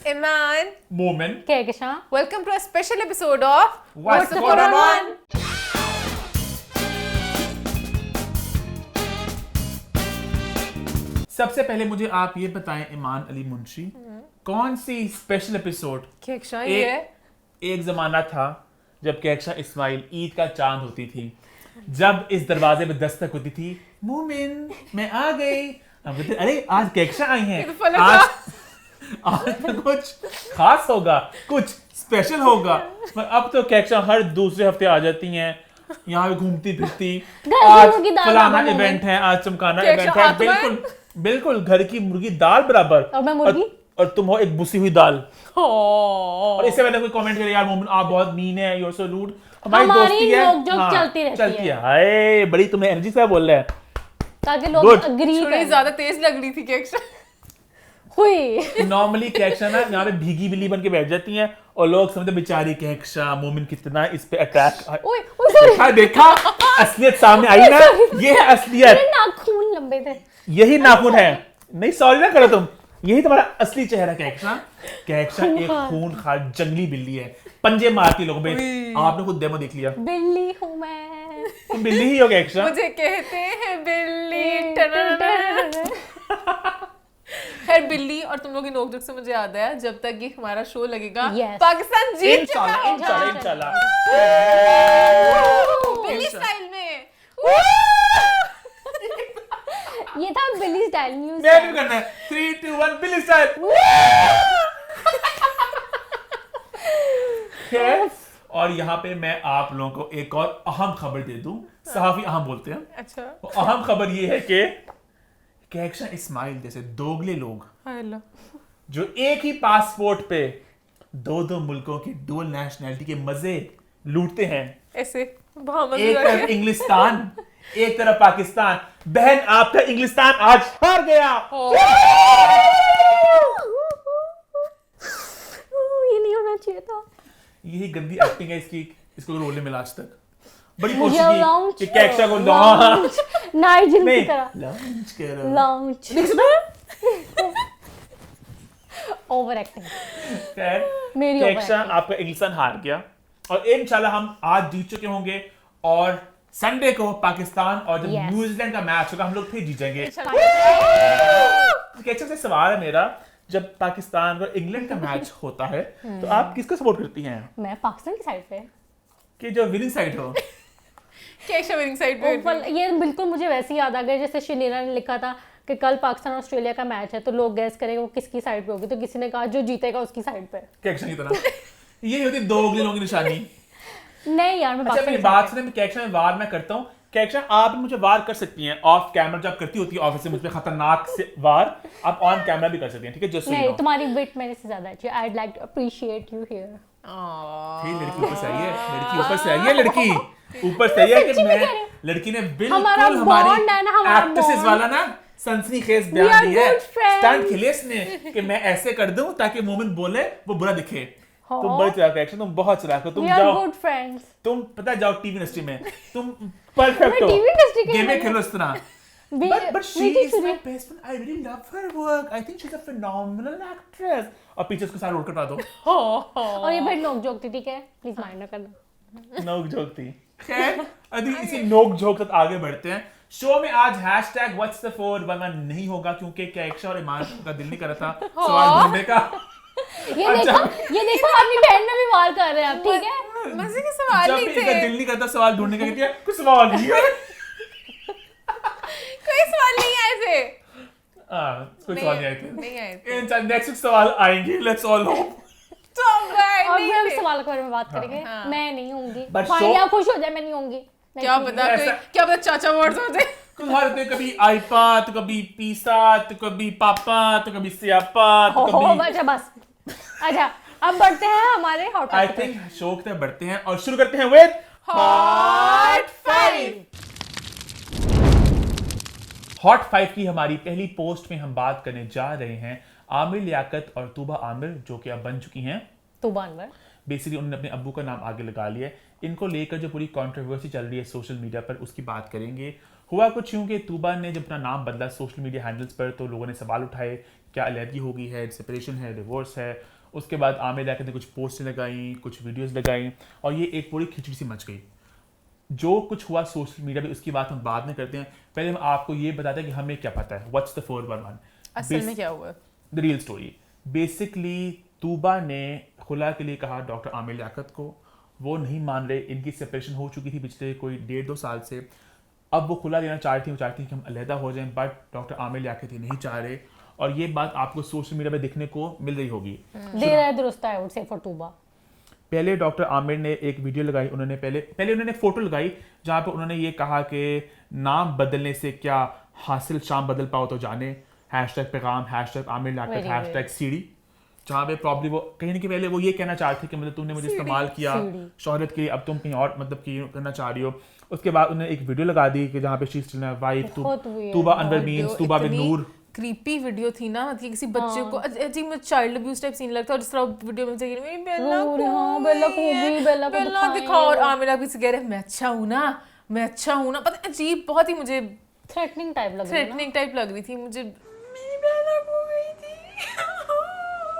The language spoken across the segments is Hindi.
Iman. Moment. Kehkashan. Welcome to a special episode of What's the Going On? सबसे पहले मुझे आप ये बताएं ईमान अली मुंशी, कौन सी स्पेशल एपिसोड? केकशां ये एक जमाना था जब केकशां इस्माइल ईद का चांद होती थी, जब इस दरवाजे में दस्तक होती थी, मोमिन मैं आ गई। हम कहते अरे आज केकशां आई हैं, आज तो कुछ खास होगा, कुछ स्पेशल होगा। पर अब तो केकशां हर दूसरे हफ्ते आ जाती हैं, यहाँ पे घूमती फिरती, आज फलाना इवेंट है, आज चमकाना इवेंट है। बिल्कुल बिल्कुल घर की मुर्गी दाल बराबर, और मैं मुर्गी और तुम हो एक बुसी हुई दाल। और इससे पहले कोई कमेंट करे यार मोमिन आप बहुत मीन है, यू आर सो रूड। हमारी दोस्ती है, हाँ, चलती रहती है। हाय बड़ी तुम्हें एनर्जी से बोल रहा है, ताकि लोग एग्री थोड़ी ज्यादा तेज लग रही थी केकशां। हुई नॉर्मली केकशां ना यहाँ पे भीगी बिल्ली बन के बैठ जाती हैं और लोग समझते बेचारी केकशां मोमिन कितना इस पे अटैक। देखा असलियत सामने आई ना, ये है असलियत। नाखून लंबे थे, यही नाखून है। नहीं सॉरी ना करो तुम, यही तुम्हारा असली चेहरा केकशां। केकशां एक खूंखार जंगली बिल्ली है, पंजे मारती लोगों पे। आपने खुद डेमो देख लिया। बिल्ली हूँ मैं, तुम बिल्ली ही हो केकशां। मुझे कहते हैं बिल्ली। खैर बिल्ली और तुम लोग की नोकझोंक से मुझे याद आया, जब तक ये हमारा शो लगेगा पाकिस्तान जीत चुका होगा। इंशाल्लाह बिल्ली स्टाइल में। ये था बिल्ली स्टाइल न्यूज़। मैं भी करना है 3 2 1 बिल्ली स्टाइल। और यहाँ पे मैं आप लोगों को एक और अहम खबर दे दूं। सहाफी अहम बोलते हैं। अच्छा, तो अहम खबर ये है कि केकशां इस्माइल जैसे दोगले लोग जो एक ही पासपोर्ट पे दो मुल्कों की डुअल नेशनैलिटी के मजे लूटते हैं, ऐसे एक तरफ इंग्लिस्तान एक तरफ पाकिस्तान। बहन आपका इंग्लिस्तान आज हार गया। ये नहीं होना चाहिए था। यही गंदी एक्टिंग है इसकी, इसको रोल नहीं मिला आज तक। बड़ी कोशिश की कि केकशां को नाइजिल की तरह लॉन्च करो। Launch over acting. मेरी केकशां आपका इंग्लिस्तान हार गया और इंशाल्लाह हम आज जीत चुके होंगे और संडे को पाकिस्तान और जब न्यूजीलैंड का मैच होगा हम लोग फिर जीतेंगे। केकशां से सवाल है मेरा, जब पाकिस्तान और इंग्लैंड का मैच होता है तो आप किसको सपोर्ट करती हैं? मैं पाकिस्तान की साइड पे, कि जो विनिंग साइड हो। केकशां विनिंग साइड पे। ये बिल्कुल मुझे वैसे ही याद आ गया जैसे शनीरा ने लिखा था कि कल पाकिस्तान ऑस्ट्रेलिया का मैच है तो लोग गैस करेंगे वो किसकी साइड पे होगी, तो किसी ने कहा जो जीतेगा उसकी साइड पे। केकशां की तरह यही होती दोगले लोगों की निशानी। नहीं यार मैं अच्छा मेरी बात सुने, मैं केकशां में वार मैं करता हूँ। केकशां आप मुझे वार कर सकती हैं ऑफ कैमरा, जब करती होती है ऑफिस से मुझ पे खतरनाक से वार, आप ऑन कैमरा भी कर सकती हैं, ठीक है? जस्ट नहीं तुम्हारी विट मेरे से ज्यादा अच्छी। I would like to appreciate you here. लड़की ऊपर से आई है, लड़की ऊपर से आई है, लड़की ऊपर से आई है कि मैं लड़की ने बिल्कुल हमारी एक्ट्रेसेस वाला ना सनसनीखेज बयान दिया है, स्टंट खेले इसने कि मैं ऐसे कर दूं ताकि मोमिन बोले वो बुरा दिखे। तुम बड़ी चलाक हो, तुम बहुत चलाक हो, तुम जाओ गुड फ्रेंड्स, तुम पता जाओ टीवी इंडस्ट्री में तुम परफेक्ट हो, गेम में खेलो इस तरह। But she is my best friend. I really love her work. I think she's a phenomenal actress. और पीछे उसको सारा रोड कटवा दो। और ये भाई नोक जोक थी, ठीक है? प्लीज माइंड ना करना। नोक जोक थी। खैर अभी इसी नोक जोक तक आगे बढ़ते हैं। शो में आज #What's the 411 नहीं होगा क्योंकि केकशां और ईमान का दिल नहीं कर रहा था सवाल ढूंढने का। ये देखो अपनी बहन में भी वार कर रहे हैं आप, ठीक है? मजे के सवाल नहीं थे। जब दिल नहीं करता सवाल ढूंढने का, कहती है कुछ सवाल नहीं है। कोई सवाल नहीं आए थे। कोई सवाल नहीं आए थे। नहीं आए थे। नेक्स्ट सवाल आएंगे, लेट्स ऑल होप। और हम सवाल के बारे में बात करेंगे। मैं नहीं होंगी, भाई आप खुश हो जाए, मैं नहीं होंगी। क्या पता चाचा वर्ड्स हो जाए। कभी आईपा तो कभी पीसा तो कभी पापा तो कभी सियापा तो कभी बस। अच्छा अब बढ़ते हैं हमारे हॉट आई थिंक शो की तरफ बढ़ते हैं और शुरू करते हैं विद हॉट 5। हॉट 5 की हमारी पहली पोस्ट में हम बात करने जा रहे हैं आमिर लियाकत और तूबा आमिर, जो कि अब बन चुकी हैं तूबा अनवर। बेसिकली उन्होंने अपने अब्बू का नाम आगे लगा लिया है। इनको लेकर जो पूरी कंट्रोवर्सी चल रही है सोशल मीडिया पर, उसकी बात करेंगे। हुआ कुछ यूं कि तूबा ने जब अपना नाम बदला सोशल मीडिया हैंडल्स पर तो लोगों ने सवाल उठाए क्या अलहदगी हो गई है, सेपरेशन है, डिवोर्स है, उसके बाद आमिर लियाकत ने कुछ पोस्ट लगाई, कुछ वीडियोस लगाई और ये एक पूरी खिचड़ी सी मच गई। जो कुछ हुआ सोशल मीडिया पे उसकी बात हम बाद में करते हैं, पहले हम आपको ये बताते हैं कि हमें क्या पता है। व्हाट्स द 411 असल में क्या हुआ? The real story. Basically Tuba ने खुला के लिए कहा डॉक्टर आमिर लियाकत को, वो नहीं मान रहे। इनकी सेपरेशन हो चुकी थी पिछले कोई 1.5-2 साल से। अब वो खुला लेना चाहती थी, वो चाहती थी कि हम अलहदा हो जाएं, बट डॉक्टर आमिर लियाकत नहीं चाह रहे और ये बात आपको सोशल मीडिया पे देखने को मिल रही होगी। देर है दुरुस्त है, I would say for Tuba. पहले डॉक्टर आमिर ने एक वीडियो लगाई, उन्होंने पहले उन्होंने फोटो लगाई जहां पे उन्होंने ये कहा कि नाम बदलने से क्या हासिल, शाम बदल पाओ तो जाने, #पैगाम, #आमिर लियाकत, #सीडी। जहाँ पे प्रॉब्लम वो कहीं ना कहीं पहले वो ये कहना चाहते थे कि मतलब तुमने मुझे इस्तेमाल किया शोहरत के लिए, अब तुम कहीं और मतलब की करना चाह रही हो। उसके बाद उन्होंने एक वीडियो लगा दी कि जहाँ पे she is wife Tuba Anwar means Tuba with Noor. Creepy video थी ना, मतलब किसी बच्चे को अजीब में चाइल्ड अब्यूज टाइप सीन लगता है और जिस तरह वीडियो में चाहिए मेरी बेला दिखाओ और आमिर भी कह रहे मैं अच्छा हूँ ना, पता अजीब बहुत ही मुझे थ्रेटनिंग टाइप लग रही थी मुझे। मेरी बेला हो गई थी।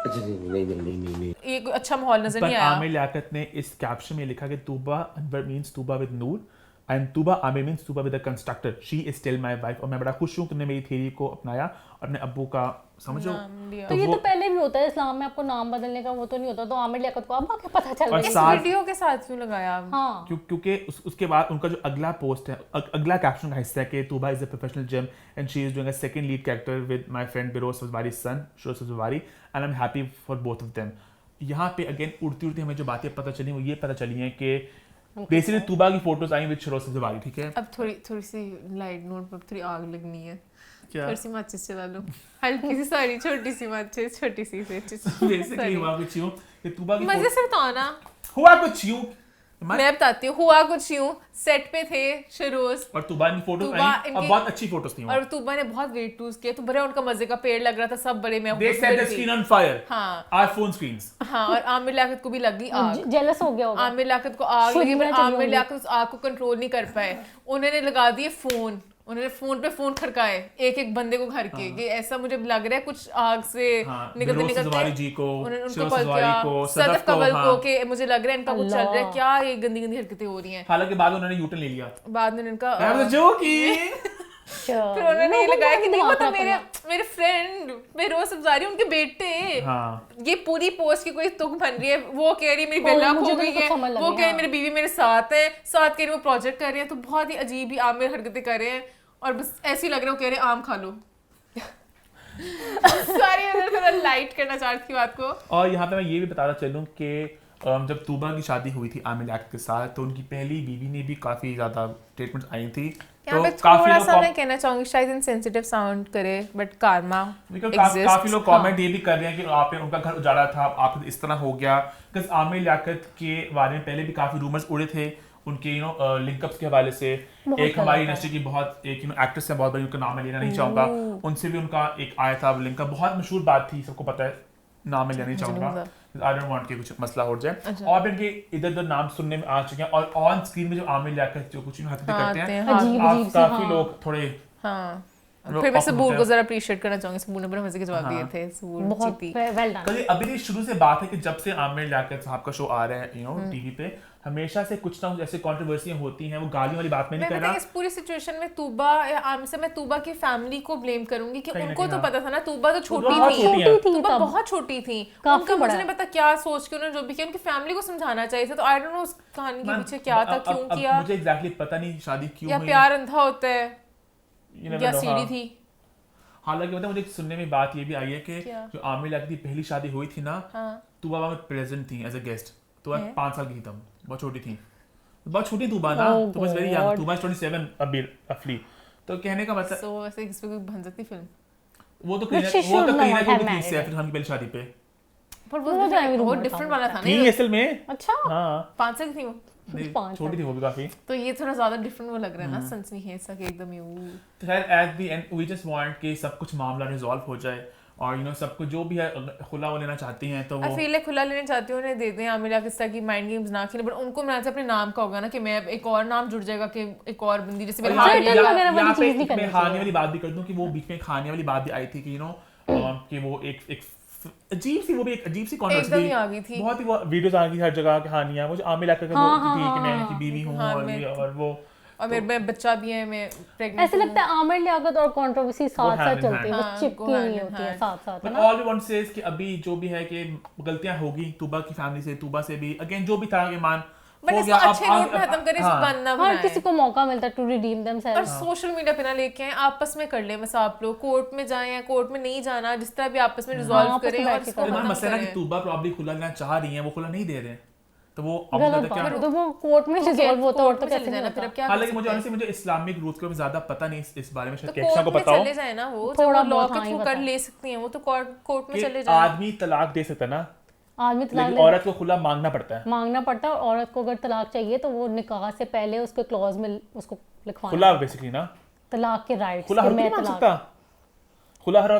नहीं। ये कोई अच्छा माहौल नजर नहीं आया। आमिर लियाकत ने इस कैप्शन में लिखा कि Tuba Anwar means Tuba with Noor and Tuba Aamir means Tuba with the constructor, she is still my wife. और मैं बड़ा खुश हूं कि तुमने मेरी थ्योरी को अपनाया और अपने अब्बू का समझो। तो ये तो पहले भी होता है इस्लाम में, आपको नाम बदलने का वो तो नहीं होता। तो आमिर लियाकत को अब आके पता चल और गया इस वीडियो के साथ क्यों लगाया? हाँ, क्योंकि उसके बाद उनका जो अगला पोस्ट है, अगला कैप्शन का हिस्सा है कि Tuba is a professional gem and she is doing a second lead character with my friend बिरोज फजवारी सन शोज फजवारी and I am happy for both of them. यहाँ पे अगेन उड़ती हमें जो बातें पता चली वो ये पता चली हैं कि बेसिकली तूबा की फोटोज आई विद शरोज फजवारी, ठीक है। अब थोड़ी सी लाइट नोट पर थोड़ी आग लगनी है, क्या? थोड़ी सी माचिस चला लो, हल्की सी सारी छोटी सी माचिस, छोटी सी बेसिकली हुआ कुछ यूं कि तूबा की मजे से बताओ ना। हुआ कुछ यूं, मैं बताती हूँ। हुआ कुछ यूं, सेट पे थे शरोज और तूबा की फोटोज आई और बहुत अच्छी फोटोज थी और तूबा ने बहुत वेट लूज किया तो बड़े उनका मजे का पेड़ लग रहा था, सब बड़े मैं they set the screen on fire। हाँ, our phone screens। हाँ, और आमिर लियाकत को भी लगी आग, जेलस हो गया होगा। आमिर लियाकत को आग लगी पर आमिर लियाकत उस आग को कंट्रोल नहीं कर पाए। उन्होंने लगा दिए फोन, उन्होंने फोन पे फोन खड़काए एक घर को घर के। कि ऐसा मुझे लग रहा है कुछ आग से निकलते जी को, उनको कॉल किया, सदफ कवल को कि मुझे लग रहा है इनका कुछ चल रहा है, क्या ये गंदी हरकतें हो रही हैं। हालांकि बाद उन्होंने यूटर्न ले लिया, बाद में उनका फिर उन्होंने ये लगाया कि नहीं मतलब मेरे फ्रेंड बेरोज अफजारी उनके बेटे। ये पूरी पोस्ट की कोई तुक बन रही है, वो कह रही है मेरी बेला खो गई है, वो कह रही मेरी बीवी मेरे साथ है, साथ कह रही वो प्रोजेक्ट कर रहे हैं। तो बहुत ही अजीब ही आमिर हरकतें कर रहे हैं और बस ऐसे ही लग रहा है वो कह रहे हैं आम खा लो। सारी थोड़ा लाइट करना चाहती थी बात को। और यहाँ पे मैं ये भी बताना चलूँ कि जब तूबा की शादी हुई थी आमिर लियाकत के साथ तो उनकी पहली बीवी ने भी काफी ज्यादा स्टेटमेंट्स आई थी। यहाँ पे थोड़ा सा मैं कहना चाहूंगी शायद इनसेंसिटिव साउंड करे बट कारमा एग्जिस्ट। काफी लोग कमेंट ये भी कर रहे हैं कि आपने उनका घर उजाड़ा था, आप इस तरह हो गया। बिकॉज आमिर लियाकत के बारे में पहले भी काफी रूमर्स उड़े थे उनके लिंकअप्स के हवाले से। एक हमारी इंडस्ट्री की बहुत एक एक्ट्रेस है बहुत बड़ी, उनका नाम मैं लेना नहीं चाहूंगा, उनसे भी उनका एक आया था लिंकअप, बहुत मशहूर बात थी, सबको पता है, नाम मैं लेना नहीं चाहूंगा, आई डोंट वांट कि कुछ मसला हो जाए। और भी इनके इधर उधर नाम सुनने में आ चुके हैं और ऑन स्क्रीन में जो आमिर लियाकत जो कुछ हरकतें करते हैं काफी लोग थोड़े फिर मैं सबूर को जरा अप्रिशिएट करना चाहूंगी, सबूर ने बड़े मजे के जवाब दिए थे। सबूर बहुत वेल डन। अभी शुरू से बात है कि जब से आमिर लियाकत साहब का शो आ रहा है टीवी पे, हमेशा से कुछ ना कुछ ऐसे कंट्रोवर्सीयां होती हैं। वो गालियों वाली बात में नहीं कर रहा। इस पूरी सिचुएशन में तूबा से मैं तूबा की फैमिली को ब्लेम करूंगी कि उनको तो पता था ना, तूबा तो छोटी थी, तूबा बहुत छोटी थी, उनका मुझे नहीं पता क्या सोच के उन्होंने जो भी किया उनकी फैमिली को समझाना चाहिए था। तो आई डोंट नो उस कहानी के पीछे क्या था, क्यों किया, मुझे एग्जैक्टली पता नहीं शादी क्यों या प्यार अंधा होता है या सीढ़ी थी। हालांकि मतलब मुझे सुनने में बात ये भी आई है कि जो आमिर लियाकत की पहली शादी हुई थी ना, तूबा में प्रेजेंट थी एज अ गेस्ट। तो 5 साल की थी तब, बहुत छोटी थी, बहुत छोटी तूबा ना, तो बस वेरी यंग, तूबा 27 अफली। तो कहने का मतलब सो ऐसे इस पे कोई बन सकती फिल्म, वो तो करीना को भी थी सैफ अली खान की पहली शादी पे, पर वो डिफरेंट वाला था नहीं असल में। अच्छा हां 5 साल की थी वो, छोटी थी वो भी काफी। तो ये थोड़ा ज्यादा डिफरेंट वो लग रहा है ना, सनसनीखेज सा कि एकदम ही। तो खैर at the end we just want कि सब कुछ मामला रिजॉल्व हो जाए और सब कुछ जो भी है खुला वो लेना चाहती हैं तो वो फील है खुला लेना चाहती हूँ, उन्हें दे दें। आमिर लियाकत किस तरह की माइंड गेम्स ना खेलें, बट उनको मेरे से अपने नाम का होगा ना कि मैं एक और नाम जुड़ जाएगा कि एक और बंदी जैसे मैं हानिया वाली बात भी कर दूं कि वो बीच में खाने वाली बात भी आई थी कि कि वो एक अजीब सी, वो भी एक अजीब सी कॉन्ट्रोवर्सी एकदम ही आ गई थी। बहुत ही वीडियोस आ गई हर जगह कहानियां, मुझे आमिर लाकर वो थी कि मैं इनकी बीवी हूं और वो और मेरे बच्चा भी है, मैं प्रेग्नेंट। ऐसे लगता है आमिर लियाकत और कंट्रोवर्सी साथ साथ चलती है, वो चिपकी नहीं होती है साथ साथ, है ना। All we want say is कि अभी जो भी है कि गलतियां होगी तूबा की फैमिली से, तूबा से भी, अगेन जो भी था कि मान बट हो इसको गया, अच्छे नोट पे खत्म करें, इसको बनना हर किसी को मौका मिलता है टू रिडीम और देमसेल्व्स। सोशल मीडिया पे ना लेके आए, आपस में कर ले, बस आप लोग कोर्ट में जाएं या कोर्ट में नहीं जाना, जिस तरह भी आपस में रिजॉल्व करें और इसको तो खत्म मसला है कि करें। तूबा प्रॉब्ली खुला लेना चाह रही है, वो खुला नहीं दे रहे हैं, तो वो अब गलत क्या बात है, तो वो कोर्ट में रिजॉल्व होता और तो चले कैसे जाना, नहीं फिर अब होता। क्या कर हालांकि सकते हैं? मुझे इस्लामिक रूल्स के ज्यादा पता नहीं इस बारे में, शायद तो केक्षा को कोर्ट में बताओ चले जाए ना, वो थोड़ा लॉ बहुत के हाँ ही थ्रू बता। कर ले सकती हैं, वो तो कोर्ट में कि चले जाए। आदमी तलाक दे सकता है ना, आदमी तलाक लेकिन औरत को खुला मांगना पड़ता है। मांगना पड़ता है, और औरत को अगर तलाक चाहिए तो वो निकाह से पहले उसके क्लॉज में उसको लिखवाना, खुला बेसिकली ना, तलाक के राइट्स खुला कि हर मैं कोई मांग तलाक, सकता, खुला हर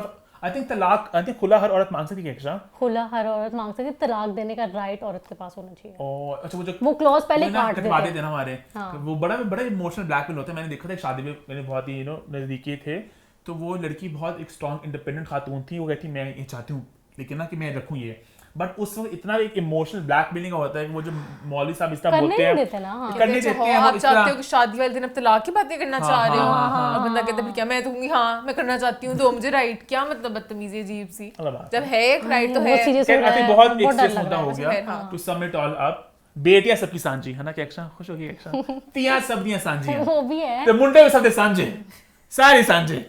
आई थिंक खुला हर औरत मांग सकती है केक्षा। खुला हर औरत मांग सकती है, तलाक देने का राइट औरत के पास होना चाहिए। और अच्छा वो क्लॉज पहले काट देते कटवा हैं। देते ना हमारे, वो बड़ा इमोशनल ब्लैकमेल होता है। मैंने देखा था एक शादी में, मैंने बहुत ही नजदीकी थे, तो वो लड़की बहुत एक स्ट्रॉन्ग इंडिपेंडेंट खातून थी, वो कहती मैं ये चाहती हूँ लेकिन ना कि मैं रखूँ ये, बट उस वक्त इतना एक इमोशनल ब्लैकमेलिंग होता है कि वो जो मौलवी साहब इस तरह करने बोलते नहीं हैं, देते ना, हाँ। करने अच्छा, देते हैं आप वो इस चाहते हो तरह। कि शादी वाले दिन अब तलाक की बातें करना चाह रहे हो, और बंदा कहता है फिर क्या मैं दूंगी, हाँ मैं करना चाहती हूँ, दो मुझे राइट, क्या मतलब बदतमीजी अजीब सी, जब है एक राइट तो वो है। सीरियस हो रहा है, बहुत बहुत डर एक्सेस लग मुद्दा रहा हो है। गया to sum it all up. बेटियां सबकी सांझी है ना, कि एक्शन खुश हो गई, एक्शन तियां सब दियां सांझी हैं, वो भी है, ते मुंडे भी सब दे सांझे, सारे सांझे,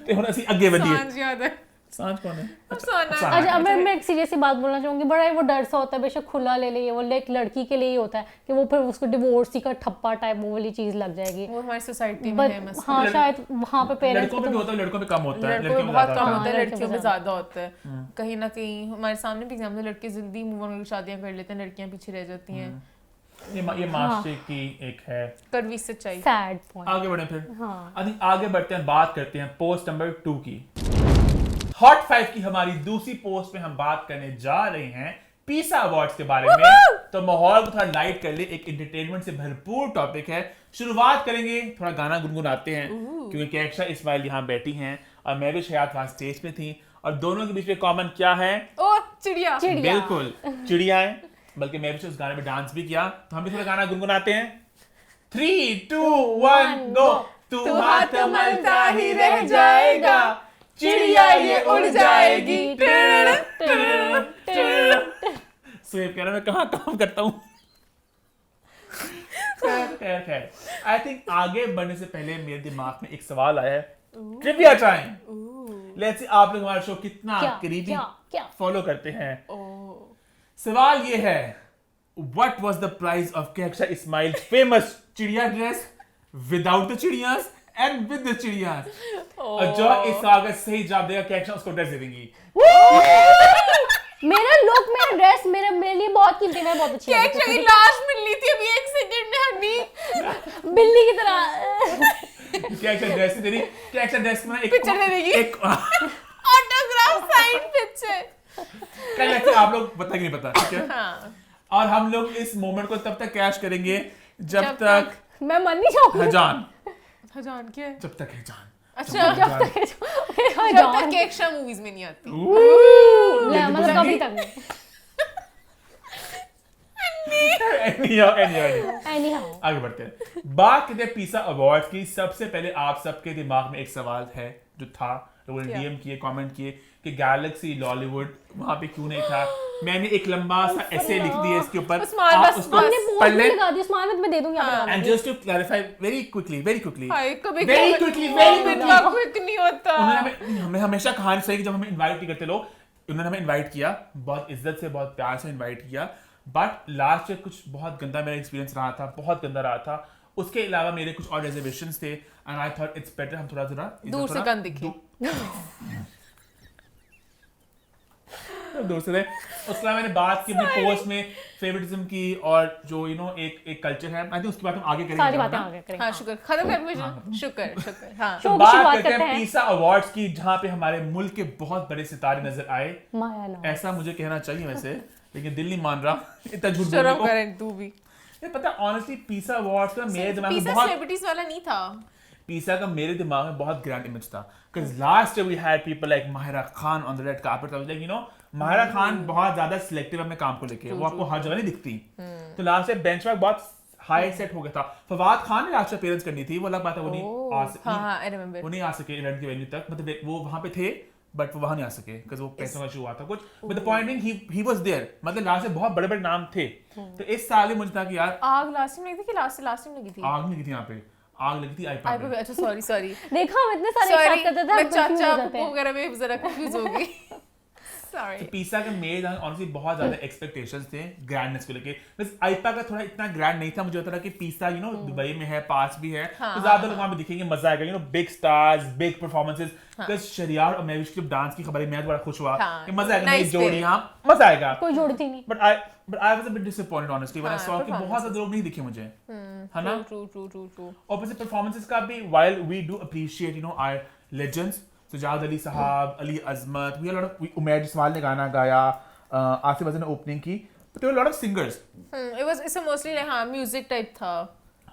ते हुन ਅਸੀਂ ਅੱਗੇ ਵਧੀਏ। सांझ याद है, सांझ कौन है? अफसाना। अच्छा अब मैं एक सीरियस सी बात बोलना चाहूंगी, बड़ा ही वो डर सा होता है, बेशक खुला ले ले, वो एक लड़की के लिए ही होता है कि वो फिर उसको डिवोर्स का ठप्पा टाइप वो वाली चीज लग जाएगी, वो हमारी सोसाइटी में है मसला। हाँ शायद वहाँ पे पेरेंट्स लड़कों में भी होता है, लड़कों में कम होता है, लड़कों में बहुत कम होता है, हाँ, लड़कियों में ज्यादा होता है। कहीं ना कहीं हमारे सामने भी एग्जाम्पल, लड़के जल्दी मूव ऑन करके शादियां कर लेते हैं, लड़कियां पीछे रह जाती हैं। ये मास्टर की एक है कड़वी सच्चाई। Sad point. आगे बढ़े फिर, हाँ। आगे बढ़ते हैं, बात करते हैं पोस्ट नंबर 2 की। हॉट 5 की हमारी दूसरी पोस्ट में हम बात करने जा रहे हैं पीसा अवार्ड्स के बारे में। तो माहौल को थोड़ा लाइट कर ले, एक एंटरटेनमेंट से भरपूर टॉपिक है। शुरुआत करेंगे, थोड़ा गाना गुनगुनाते हैं क्योंकि केक्षा इस्माइल यहाँ बैठी हैं और मैं भी हयात वहाँ स्टेज पे थी, और दोनों के बीच में कॉमन क्या है? ओ चिड़िया। बिल्कुल चिड़िया है, बल्कि मैं भी उस गाने में डांस भी किया, तो हम भी थोड़ा गाना गुनगुनाते हैं। 3 2 1 गो। तू हाथ मलता ही रह जाएगा, चिड़िया ये उड़ जाएगी। सुहेब कह रहा मैं कहाँ काम करता हूँ। खैर आई थिंक आगे बढ़ने से पहले मेरे दिमाग में एक सवाल आया है, ट्रिविया टाइम। लेट्स सी आप लोग हमारा शो कितना करीबी फॉलो करते हैं। सवाल ये है, what was the price of केक्षा इस्माइल फेमस चिड़िया ड्रेस विदाउट द चिड़ियास एंड विद द चिड़ियास? और जो इस सवाल का सही जवाब देगा केक्षा उसको ड्रेस दे देंगी। मेरा लुक, मेरा ड्रेस मेरे लिए बहुत कीमती है, बहुत अच्छी है। केक्षा की लाश मिल ली थी अभी 1 सेकंड में, हनी बिल्ली की तरह। केक्षा ड्रेस दे रही, केक्षा ड्रेस में एक पिक्चर दे देगी, एक ऑटोग्राफ साइन पिक्चर। कल ऐसे आप लोग पता कि नहीं पता, ठीक है? हाँ। और हम लोग इस मोमेंट को तब तक कैश करेंगे जब तक मैं मन नहीं चाहूंगी। हजान, हजान क्या है? जब तक है जान। अच्छा, जब तक केक्षा मूवीज में नहीं आती। मतलब कभी तक नहीं। Anyhow, आगे बढ़ते हैं। बात करते हैं पीसा अवार्ड्स की। सबसे पहले आप सबके दिमाग में एक सवाल है जो था, लोगों ने डीएम किए, कमेंट किए कि गैलेक्सी लॉलीवुड वहां पे क्यों नहीं था। मैंने एक लंबा सा ऐसे लिख दिया इसके ऊपर, आप उसको हमने पोस्ट पढ़ में लें। लगा दी, उस्मान मैं दे दूंगी आपको। And just to clarify very quickly, हाय, कभी very quickly, very quickly। इतना क्विक नहीं होता। उन्होंने हमें हमेशा कहानी सही, जब हमें इनवाइट नहीं करते लोग, उन्होंने हमें इनवाइट किया, बहुत इज्जत से, बहुत प्यार से इनवाइट किया, बट लास्ट में कुछ बहुत गंदा मेरा एक्सपीरियंस रहा था, बहुत गंदा रहा था। उसके अलावा मेरे कुछ और रिजर्वेशंस थे, and I thought it's better हम थोड़ा दूर से गंद दिखे। दूर से थे। उसके अलावा मैंने बात की अपनी पोस्ट में फेवरेटिज्म की, और जो एक कल्चर है, आई थिंक उसकी बात हम आगे करेंगे। सारी बातें आगे करेंगे। हाँ, शुक्र, खत्म कर मुझे। शुक्र। हाँ। तो बात करते हैं पीसा अवार्ड्स की, जहाँ पे हमारे मुल्क के बहुत बड़े सितारे नजर आए। ऐसा मुझे कहना चाहिए वैसे, लेकिन दिल नहीं मान रहा इतना झूठ बोलने को। करें तू भी। ये पता ऑनेस्टली पीसा अवार्ड्स का मेरे दिमाग में पीसा बहुत सेलिब्रिटीज वाला नहीं था। पिसा का मेरे दिमाग में बहुत ग्रैंड इमेज था, because last year we had people like Mahira Khan on the red carpet. I was like, you know, Mahira Khan बहुत ज्यादा सिलेक्टिव अपने काम को लेके, वो आपको हर जगह नहीं दिखती। तो लास्ट ईयर बेंचमार्क बहुत हाई सेट हो गया था। फवाद खान ने लास्ट अपीयरेंस करनी थी, वो अलग बात है, वो नहीं आ सके इवेंट के वेन्यू तक, मतलब वो वहां पे थे बट वो वहां नहीं आ सके बिकॉज़ वो पैसों का इशू हुआ था कुछ, but the point being he was there, मतलब लास्ट में बहुत बड़े-बड़े नाम थे। तो इस साल मुझे था कि यार आग लास्ट में लगी थी कि लास्ट में लगी थी? आग नहीं लगी थी, यहाँ पे आग लगी थी आईपा पे। अच्छा सॉरी देखा हम इतने सारे एक साथ करते थे, मैं चाचा वगैरह में जरा कंफ्यूज हो गई। तो पिसा का मेरे ऑनेस्टली बहुत ज्यादा एक्सपेक्टेशंस थे ग्रैंडनेस को लेके, बस आईपा का थोड़ा इतना ग्रैंड नहीं था। मुझे होता था कि पिसा यू नो दुबई में है, पास भी है, तो ज्यादा लोग वहां पे दिखेंगे, मजा आएगा, you know big stars, big performances. Because Shahriar और महविश की डांस की खबर है, मैं बड़ा खुश हुआ कि मजा आएगा, नई जोड़ी, हां मजा आएगा, कोई जोड़ी थी नहीं। But I was a bit disappointed honestly when I saw कि बहुत ज्यादा लोग नहीं दिखे मुझे, है ना? ट्रू। ऑपोजिट परफॉर्मेंसेस का भी, while we do appreciate you know our legends, Sajjad Ali Sahab, Ali Azmat, we Umair Jaswal ने गाना गाया, आसिफ अजहर ने ओपनिंग की, but there were a lot of singers. It's mostly like हाँ म्यूजिक टाइप था।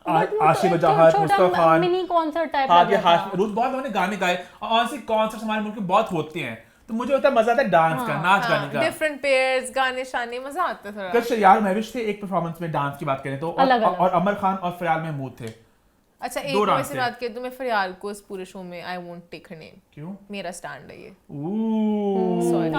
आशिफ वजाहत, Mustafa Khan, mini concert type हाँ ये रोज बहुत लोगों ने गाने गाए, और ऑनेस्टली कॉन्सर्ट्स हमारे मुल्क में बहुत होते हैं, तो मुझे होता है मजा आता है डांस का, नाच गाने का, डिफरेंट पेयर्स, गाने शाने, मजा आता है थोड़ा। कल शरियार महविश थे एक परफॉर्मेंस में डांस की बात करें तो, और अमर खान और फरियाल महमूद थे। अच्छा एक वैसे बात करें तो मैं फरियाल को इस पूरे शो में I won't take her name. क्यों? मेरा स्टैंड है ये। सॉरी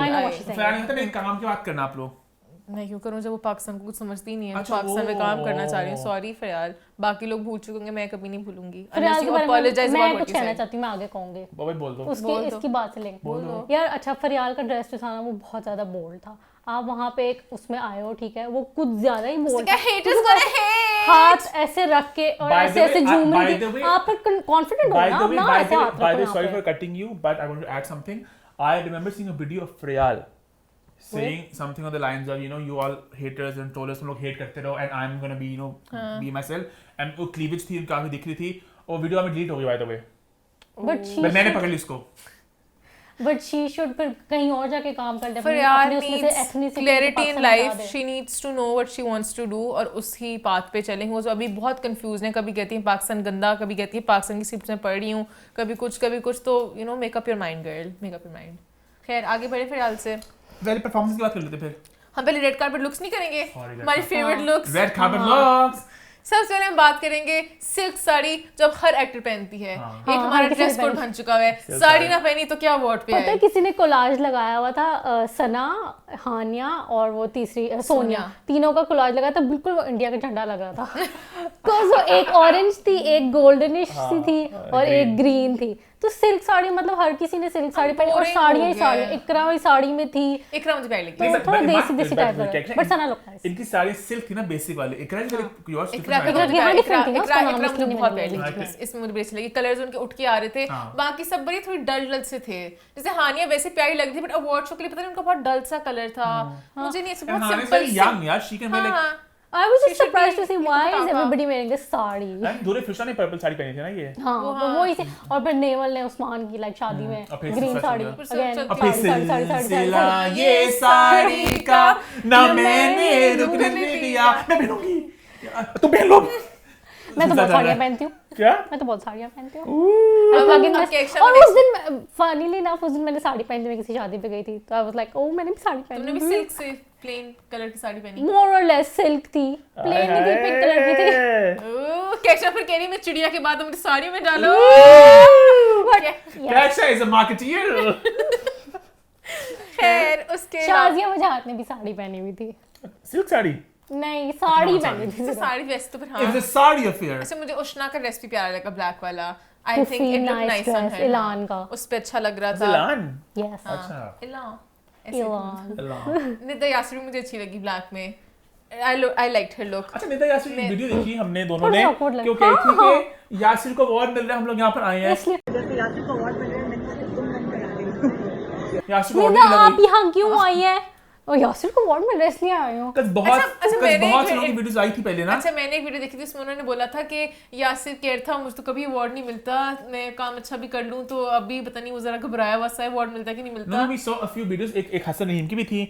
फरियाल कहते हैं काम की बात करना आप लोग। मैं क्यों करूं जब वो पाकिस्तान को कुछ समझती नहीं है, पाकिस्तान में काम करना चाह रही हूं। सॉरी फरियाल, बाकी लोग भूल चुके होंगे, मैं कभी नहीं भूलूंगी। फरियाल के बारे में मैं कुछ कहना चाहती हूं, मैं आगे कहूंगी, बोल दो इसकी बात से लेंगे यार। अच्छा फरियाल का ड्रेस जो था ना वो बहुत ज्यादा बोल्ड था। आप वहाँ पे एक उसमें आए हो, ठीक है, वो कुछ ज्यादा ही बोल्ड, हाथ ऐसे रख के और ऐसे झूम, आप कॉन्फिडेंट हो ना, ना ऐसे हाथ रखो। Sorry for cutting you, but I want to add something. I remember seeing a video of Friyal saying something on the lines of, you know, you all haters and trollers, तुम लोग hate करते रहो, and I'm gonna be, you know, be myself. And वो cleavage थी, काफी दिख रही थी, और वीडियो में डिलीट हो गई by the way. But मैंने पकड़ ली उसको। But she should फिर कहीं और जाके काम कर ले। फरियाल needs clarity in life. She needs to know what she wants to do और उसी पाथ पे चलें। वो अभी बहुत कंफ्यूज है, कभी कहती है पाकिस्तान गंदा, कभी कहती है पाकिस्तान की स्क्रिप्ट में पढ़ रही हूँ, कभी कुछ, तो you know make up your mind girl, make up your mind। खैर आगे बढ़े फरियाल से। पहले परफॉर्मेंस की बात कर लेते फिर। हम पहले रेड कार्पेट लुक्स नहीं करेंगे? हमारी favourite looks red carpet looks. सबसे पहले हम बात करेंगे सिल्क साड़ी, जब हर एक्टर पहनती है। एक हमारा ड्रेस कोड बन चुका है, साड़ी ना पहनी तो क्या अवार्ड पे पता है किसी ने कोलाज लगाया हुआ था, सना, हानिया और वो तीसरी सोनिया, तीनों का कोलाज लगाया था, बिल्कुल वो इंडिया का झंडा लग रहा था। तो एक ऑरेंज थी, एक गोल्डनिश सी थी और एक ग्रीन थी। तो सिल्क साड़ी, मतलब हर किसी ने सिल्क साड़ी पहनी, और साड़ियां ही साड़ी, इकरा वाली साड़ी में थी, इकरा मुझे प्यारी लगी, तो थोड़ा देसी टाइप का, बट सना लुक नाइस। इनकी साड़ी सिल्क थी ना बेसिक वाली, इकरा की योर्स इकरा मुझे बहुत प्यारी लगी, इसमें मुझे बेस्ट लगी, कलर्स उनके उठ के आ रहे थे, बाकी सब बड़ी थोड़ी डल से थे। जैसे हानिया वैसे प्यारी लग रही थी, बट अवार्ड शो के लिए पता नहीं उनका बहुत डल सा कलर था, मुझे नहीं ऐसे बहुत सिंपल यंग यार, she can be like I was just surprised to see why is everybody wearing this sari. दूरे फिशा ने पर्पल साड़ी पहनी थी ना ये। हाँ, वो इसे, और फिर नेवल ने उस्मान की लाइक शादी में ग्रीन साड़ी, अगेन ये साड़ी का ना मैंने रुकने दिया, मैं पहनूंगी, तुम पहन लो। मैं तो बहुत साड़ियाँ पहनती हूँ। क्या? मैं तो बहुत साड़ियाँ पहनती हूँ। और उस दिन फनीली ना, उस दिन मैंने साड़ी पहनी, मैं किसी शादी पे गई थी, तो आई वाज लाइक, ओह मैंने भी साड़ी पहनी। तुमने भी सिल्क से प्लेन कलर की साड़ी पहनी? मोर और लेस सिल्क थी, प्लेन नहीं थी, पिंक कलर की थी। ओह कैशा फिर कह रही मैं चिड़िया के बाद मेरी साड़ी में डालो। कैशा इज अ मार्केटियर। खैर उसके शाजिया वजाहत ने भी साड़ी पहनी हुई थी। सिल्क साड़ी नहीं, साड़ी पहनी थी। साड़ी वैसे तो फिर हाँ, इट्स अ साड़ी अफेयर। अच्छा मुझे उष्णा का ड्रेस भी प्यारा लगा, ब्लैक वाला, I think it look nice on her. इलान का उस पे अच्छा लग रहा था। इलान? यस, अच्छा इलान। निदा यासर मुझे अच्छी लगी ब्लैक में, आई लाइक्ड हर लुक। अच्छा निदा यासर की वीडियो देखी हमने दोनों ने, क्यों कहती थी कि यासर को अवार्ड मिल रहा है, हम लोग यहाँ पर आए हैं, जैसे यासर को अवार्ड मिल रहा है, मैंने तुम नहीं बना रही। यासर को निदा आप यहाँ क्यों आई है? और यासिर को अवार्ड मिल रहा है इसलिए आए हो। बहुत से लोगों की वीडियोस आई थी पहले ना। अच्छा मैंने एक वीडियो देखी थी, उसमें उन्होंने बोला था कि यासिर केयर था, मुझे तो कभी अवार्ड नहीं मिलता, मैं काम अच्छा भी कर लूं तो अभी पता नहीं वो जरा घबराया हुआ सा अवार्ड मिलता कि नहीं मिलता। We saw a few videos, एक हसन रहीम की भी थी।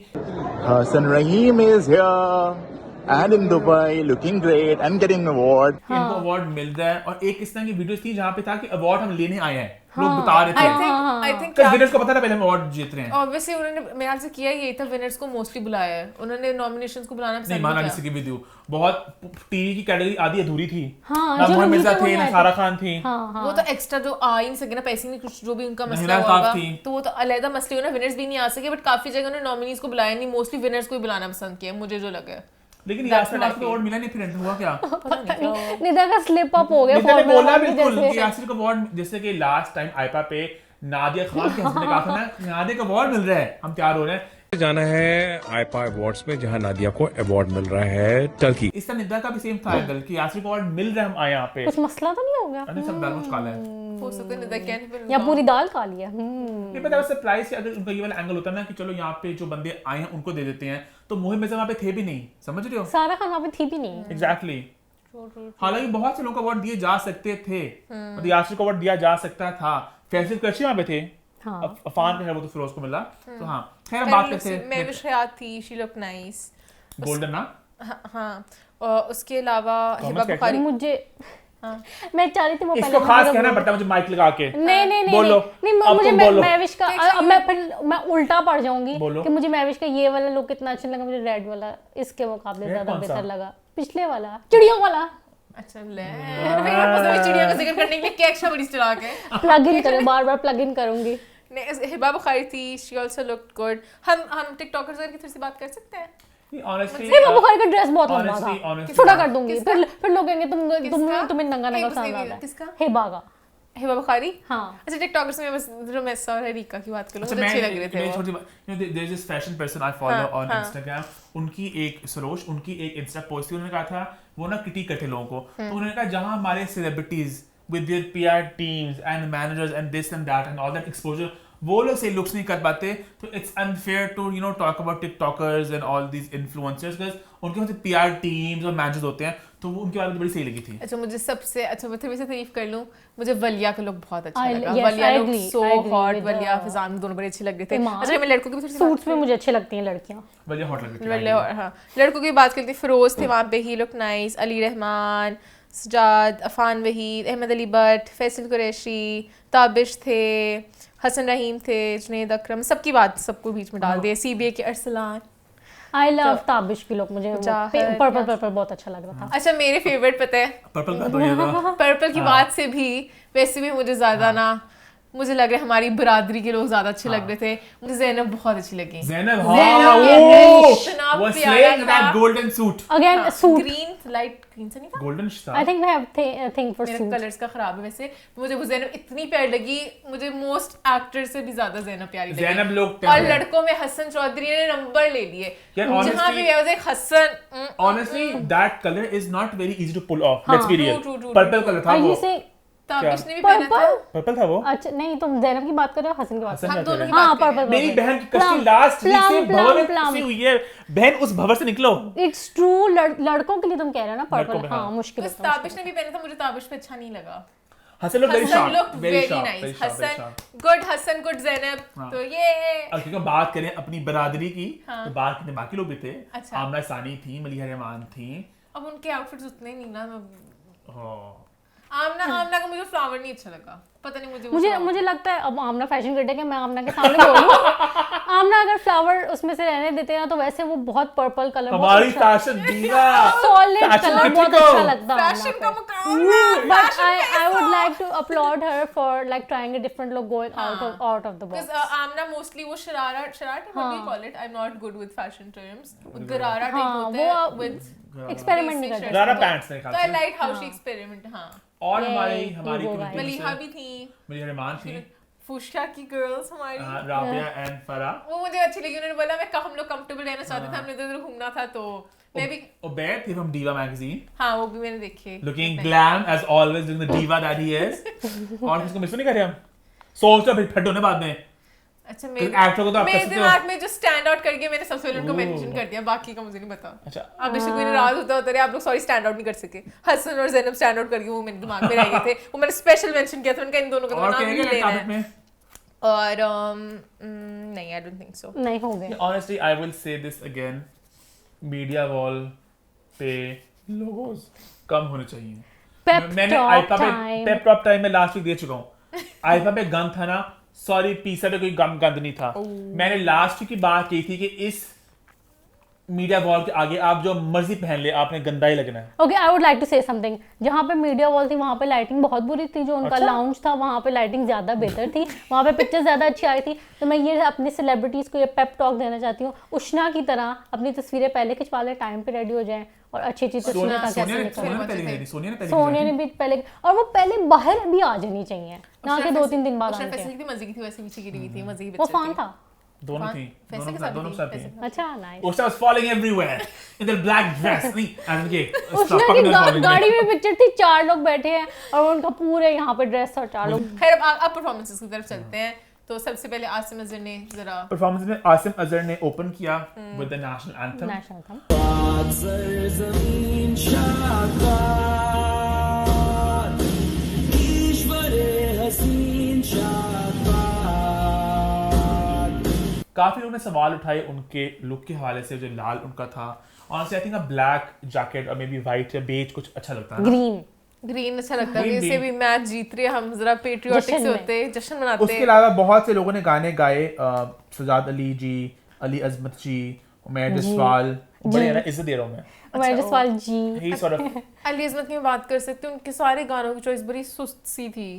Hasan Rahim is here, and in Dubai, looking great and getting award. इनको अवार्ड मिल रहा है और एक इस तरह की वीडियोस थी जहाँ पे था कि अवार्ड हम लेने आए हैं, लोग बता रहे थे I think because winners को पता था पहले हम अवार्ड जीत रहे हैं। obviously उन्होंने मेरे ख्याल से किया यही था, विनर्स को मोस्टली बुलाया है उन्होंने, नॉमिनेशंस को बुलाना नहीं पसंद माना नहीं किसी की भी दी, बहुत टीवी की कैटेगरी आधी अधूरी थी। हाँ, ना जो मोहम्मद मिर्जा जीते थे वो ना नहीं सारा खान थी। वो तो एक्स्ट्रा जो आ ही नहीं सके ना, पैसे नहीं, कुछ जो भी उनका मसला महिला होगा साफ थी। तो वो तो अलग मसले हो ना, विनर्स भी नहीं आ सके, बट काफी जगह उन्होंने नॉमिनीज को बुलाया नहीं, मोस्टली विनर्स को ही बुलाना पसंद किया मुझे जो लगा है। लेकिन यासिर को अवार्ड मिला नहीं, फिर हुआ क्या? निदा का स्लिप अप हो गया निदा ने Formula बोला 1 के बिल्कुल जैसे। कि यासिर को अवार्ड, जैसे कि लास्ट टाइम आईपा पे नादिया खान के हस्बैंड ने कहा था ना, नादिया को अवार्ड मिल रहा है, हम तैयार हो रहे हैं। जाना है आईपा अवार्ड्स में जहां नादिया को अवार्ड मिल रहा है टर्की। इस तरह निदा का भी सेम था एंगल कि यासिर को अवार्ड मिल रहा है, हम आए यहाँ पे। कुछ मसला तो नहीं हो गया? अरे सब दाल कुछ काला है। हो सकता है निदा क्या नहीं, फिर या पूरी दाल काली है? नहीं पता, बस सरप्राइज कि अगर उनका ये वाला एंगल होता ना कि चलो यहाँ पे जो बंदे आए हैं उनको दे देते हैं, तो मोहित मिर्जा वहाँ पे थे भी नहीं, समझ रहे हो? सारा खान वहाँ पे थी भी नहीं। एग्जैक्टली। हालांकि बहुत से लोगों को अवार्ड दिए जा सकते थे, मतलब यासिर को अवार्ड दिया जा सकता था, फैसल करशी वहाँ पे थे, हाँ। अफान का है वो तो फिरोज को मिला, तो हाँ खैर हम बात करते हैं। मैं विश्वास थी, शी लुक नाइस। गोल्डन ना, हाँ और उसके अलावा हिबा बुखारी, मुझे मैं चाह रही थी वो इसको खास कहना पड़ता है मुझे माइक लगा के। नहीं नहीं बोलो, नहीं अब मुझे तुम बोलो। मैविश का अब मैं उल्टा पड़ जाऊंगी बोलो। कि मुझे मैविश का ये वाला लुक कितना अच्छा लगा, मुझे रेड वाला इसके मुकाबले Red ज्यादा कौन सा? बेहतर लगा, पिछले वाला चिड़ियों वाला। अच्छा ले चिड़िया का जिक्र करने के लिए क्या एक्स्ट्रा बड़ी चला के प्लग इन करें, बार बार प्लग इन करूंगी। हिबा बुखारी थी, शी आल्सो लुक्ड गुड। हम टिकटॉकर्स की थोड़ी सी बात कर सकते हैं? Honestly, हिबा बुखारी का ड्रेस बहुत लंबा honestly, था, छोटा कर दूंगी, फिर लोग कहेंगे तुम्हें नंगा नंगा किसका? पसंद आता किसका? है। हिबा का। हिबा बुखारी, हाँ। अच्छा टिकटॉकर्स में बस रोमेसा और रीका की बात करूं, मुझे अच्छे लग रहे थे वो। there's this fashion person I follow हाँ, on हाँ। Instagram, उनकी एक सरोज, उनकी एक इंस्टा पोस्ट थी, उन्होंने कहा था वो ना क्रिटिक करते लोगों को, तो उन्होंने कहा जहां हमारे celebrities with their PR teams and managers and this and that and all that exposure, वो लोग सही लुक्स नहीं कर पाते, तो it's unfair to talk about TikTokers and all these influencers because उनके पास PR teams और managers होते हैं, तो वो उनके बारे में बड़ी सही लगी थी। अच्छा मुझे सबसे अच्छा, मैं थोड़ी सी तारीफ कर लूं, मुझे वलिया का लुक बहुत अच्छा लगा। yes, वलिया I look agree, so I agree hot, with वलिया the- Fizaan दोनों बड़े अच्छे लग रहे थे। ईमान। अच्छा मैं लड़कों की भी थोड़ी सी सूट्स में मुझे अच्छी लगती हैं लड़कियां। वलिया हॉट लग रही थी। वलिया, हाँ लड़कों की बात करती, फिरोज थे वहाँ पे, he look nice, Ali Rehman, Sajjad, Affan Waheed, Ahmed Ali Butt, Faisal Qureshi, Tabish थे, हसन रहीम थे, जुनैद अकरम, सबकी बात सबको बीच में डाल दिया, CBA के अरसलान। आई लव ताबिश की लुक, मुझे जाहिर, पर्पल बहुत अच्छा लग रहा था। अच्छा मेरे फेवरेट पता है, पर्पल का तो ये था। पर्पल की बात से भी वैसे भी मुझे ज्यादा ना, मुझे लग रहा है हमारी बरादरी के लोग ज्यादा अच्छे लग रहे थे, मुझे ज़ैनब बहुत अच्छी लगी। ज़ैनब, ज़ैनब हाँ, के वो इतना was प्यारा slaying था। that golden suit, again suit, green, light green से नहीं था, golden था। I think we have thing for मेरा सूट। कलर्स का खराब है वैसे, मुझे वो ज़ैनब इतनी प्यारी लगी, मुझे मोस्ट एक्टर से भी ज्यादा ज़ैनब प्यारी लगी। ज़ैनब लोग और लड़कों में हसन चौधरी ने नंबर ले लिए, यार, जहाँ honestly- भी है Hasan. Honestly, that color is not very easy to pull off. हाँ, Let's be real. true, purple colour था Are वो। you saying ताबिश ने भी पहना था। पर्पल? पर्पल था वो। अच्छा नहीं, तुम ज़ैनब की बात कर रहे हो, हसन की बात कर हसन रहे हम दोनों की हो? हाँ बात कर रहे पर्पल। मेरी बहन की कश्ती लास्ट वीक से भवर में फंसी हुई है। बहन उस भवर से निकलो। इट्स ट्रू, लड़कों के लिए तुम कह रहे हो ना लड़कों पर्पल। में, हाँ हाँ। मुश्किल बस है। ताबिश ने भी पहना था, मुझे ताबिश पे अच्छा नहीं लगा। Hasan looked very Hasan sharp, looked very very sharp, nice, very sharp, very Hasan sharp. Good, Hasan good, Zainab हाँ। तो ये अब क्योंकि बात करें अपनी बरादरी की, हाँ। तो बात कितने बाकी लोग भी थे। अच्छा। आमना सानी थी, मलिहा रहमान थी। अब उनके आउटफिट्स उतने नहीं ना, हाँ। आमना का मुझे फ्लावर नहीं अच्छा लगा, पता नहीं मुझे वो flower- मुझे लगता है अब आमना फैशन क्रिटिक है, मैं आमना के सामने बोलूं। आमना अगर फ्लावर उसमें से रहने देते ना तो वैसे वो बहुत पर्पल कलर, हमारी fashion diva, solid fashion colour बहुत critical। अच्छा लगता है फैशन का मुकाबला, but I would like to applaud her for like trying a different look going out of the Because box. Amna mostly वो sharara what do you call it? I'm not good with fashion terms. वो गरारा टाइप हाँ, होता है वो with एक्सपेरिमेंट नहीं करते। गरारा pants मेरे तो ख्याल I से। like how she experiment, हाँ। और Yay, हमारी ego community guys। मलिहा से भी थी, मलिहा रहमान थी, फुशा की गर्ल्स हमारी, राबिया एंड फराह। वो मुझे अच्छी लगी। उन्होंने बोला मैं हम लोग कंफर्टेबल रहना चाहते थे, हमने इधर घूमना था, तो मैं भी, उबैद थी from Diva magazine, हाँ वो भी मैंने देखे, looking glam as always, doing the diva that he is। और किसको मिस नहीं कर रहे हम? सोच लो फिर फट होने बाद में। अच्छा actor को तो आप मेरे कर सकते हो। दिमाग में जो स्टैंड आउट कर गया, मैंने सबसे पहले उनको मेंशन कर दिया, बाकी का मुझे नहीं पता। अच्छा। अब बेशक कोई नाराज होता रहे, आप लोग सॉरी स्टैंड आउट नहीं कर सके। हसन और ज़ैनब स्टैंड आउट करके वो मेरे दिमाग में रह गए थे, वो मैंने स्पेशल मेंशन किया था, उनका इन दोनों का और नाम क्या भी है लेना टॉपिक है। में? और नहीं, आई डोंट थिंक सो। नहीं हो गए। Honestly, I will say this again. Media wall पे लोगोस कम होने चाहिए। Pep मैंने talk आईपा पे time. पेप टॉप टाइम में लास्ट वीक दे चुका हूँ। आईपा पे गंद था ना, सॉरी पीसा पे कोई गंद नहीं था। मैंने लास्ट वीक की बात की थी कि इस मीडिया वॉल के आगे आप जो मर्जी पहन ले, आपने गंदा ही लगना है। Okay, I would like to say something. जहाँ पे मीडिया वॉल थी वहाँ पे लाइटिंग बहुत बुरी थी, जो उनका लाउंज था वहाँ पे लाइटिंग ज़्यादा बेहतर थी, वहाँ पे पिक्चर ज़्यादा अच्छी आई थी। तो मैं ये अपनी सेलिब्रिटीज़ को ये पेप टॉक देना चाहती हूँ, उष्णा की तरह अपनी तस्वीरें पहले खिंचवा लें, टाइम पे रेडी हो जाएं और अच्छी अच्छी तस्वीरें ताकि सोनिया ने सोनिया ने भी पहले, और वो पहले बाहर भी आ जानी चाहिए ना कि 2-3 दिन बाद आने के। फैसिलिटी मजे की थी, वैसे पीछे गिरी हुई थी, मजे की वो पिक्चर फान थी। था, दोनों थी, दोनों साथ थी। अच्छा nice. Usha was falling everywhere in their black dress. नहीं, and ये उष्णा की गाड़ी में पिक्चर थी, 4 लोग बैठे हैं और उनका पूरे यहाँ पे ड्रेस था, 4 लोग। खैर अब परफॉर्मेंसेस की तरफ चलते हैं। तो सबसे पहले आसिम अजहर ने जरा परफॉर्मेंस में आसिम अजहर ने ओपन किया with the national anthem. National था। काफी लोगों ने सवाल उठाए उनके लुक के हवाले से, जो लाल उनका था। Honestly I think a black jacket और मे बी वाइट या बेज कुछ अच्छा लगता है ना। ग्रीन अच्छा लगता है, Green वैसे भी मैच जीत रहे, हम जरा पेट्रियोटिक से होते, जश्न मनाते। उसके अलावा बहुत से लोगों ने गाने गाए, सजाद अली जी, अली अजमत जी, उमैर जसवाल, बड़े ना इज्जत दे रहा हूं मैं। उमैर जसवाल जी, ही सॉर्ट ऑफ अली अजमत की बात कर सकते हैं, उनके सारे गानों की चॉइस बड़ी सुस्त सी थी।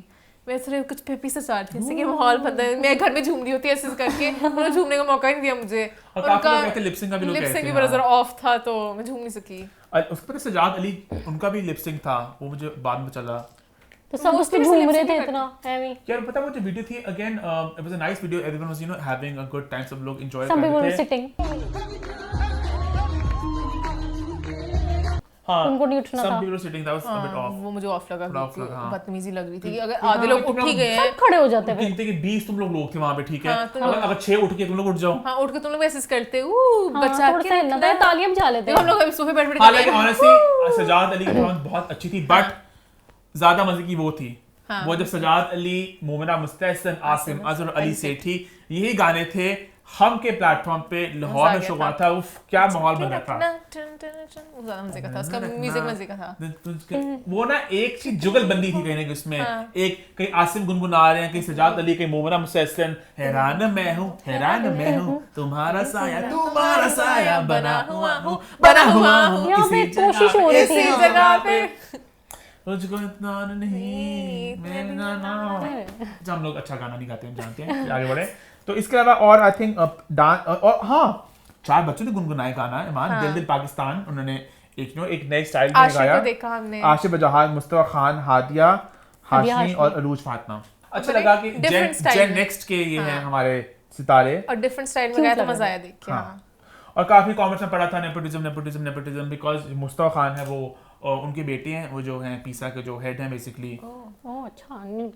मैं सिर्फ कुछ पेपी से चाहती थी, जैसे कि माहौल बनता है, मैं घर में झूम रही होती है ऐसे करके, उन्होंने झूमने का मौका ही नहीं दिया मुझे। और काफी लोग कहते लिपसिंग का भी लोग कहते लिपसिंग हैं, भी बड़ा हाँ। जरा ऑफ था तो मैं झूम नहीं सकी। उसके बाद सजाद अली उनका भी लिपसिंग था, वो मुझे बाद में चला। तो सब उसके घूम रहे थे इतना हैवी। यार पता वो जो वीडियो थी, again it was a nice video, everyone was having a good time, सब लोग एंजॉय Some कर people रहे were थे। sitting. हाँ, उनको नहीं उठना some था। people were sitting, that was a bit off। वो मुझे ऑफ लगा, off लगा, हाँ। बदतमीजी लग रही थी कि अगर आधे लोग उठ ही गए हैं। सब खड़े हो जाते हैं। गिनते के 20 तुम लोग थे वहां पे, ठीक है। हाँ, तुम लोग- अगर 6 उठ के तुम लोग उठ जाओ। हाँ, उठ के तुम लोग ऐसे करते हाँ, बचा थोड़ा के सा हिलना रखना था, है। तालियां बजा लेते देखो हम हैं। लोग अभी सोफे बैठ हालांकि बैठ ऑनेस्टली सजाद अली की परफॉर्मेंस बहुत अच्छी थी, बट ज्यादा मजे की वो थी हाँ। वो जब सजाद अली, मोमिना मुस्तहसन, आसिम अजहर, अली सेठी, यही गाने थे हम के प्लेटफॉर्म पे लाहौर में शो हुआ था। उफ क्या माहौल बन रहा था, ज्यादा मजे का था, उसका म्यूजिक मजे का था। वो ना एक चीज जुगलबंदी थी कहीं ना कहीं उसमें। एक कहीं आसिम गुनगुना रहे हैं, कहीं सजाद अली, कहीं मोमिना मुस्तहसन, हैरान मैं हूँ तुम्हारा साया बना हुआ हूँ यहाँ पे कोशिश हो रही थी। इसी जगह पे मुझको इतना नहीं मेरा नाम। अच्छा, हम लोग अच्छा गाना नहीं गाते, हम जानते हैं। आगे बढ़े। तो इसके अलावा और आई थिंक डांस और हाँ 4 बच्चों ने गुनगुनाए गाना ईमान, दिल दिल पाकिस्तान। उन्होंने एक नए स्टाइल में आशिक गाया। को देखा हमने, आशिफ जहाज, मुस्तफा खान, हादिया हाशमी हाशमी और अरूज फातिमा। अच्छा बड़े लगा कि different style जेन में। नेक्स्ट के ये हैं हमारे सितारे। और डिफरेंट स्टाइल में गाया तो मजा आया देख के। हाँ। और काफी कमेंट्स में पढ़ा था नेपोटिज्म बिकॉज मुस्तफा खान है वो, और उनके बेटे हैं वो जो हैं पीसा के जो हेड हैं बेसिकली। ओह अच्छा, नहीं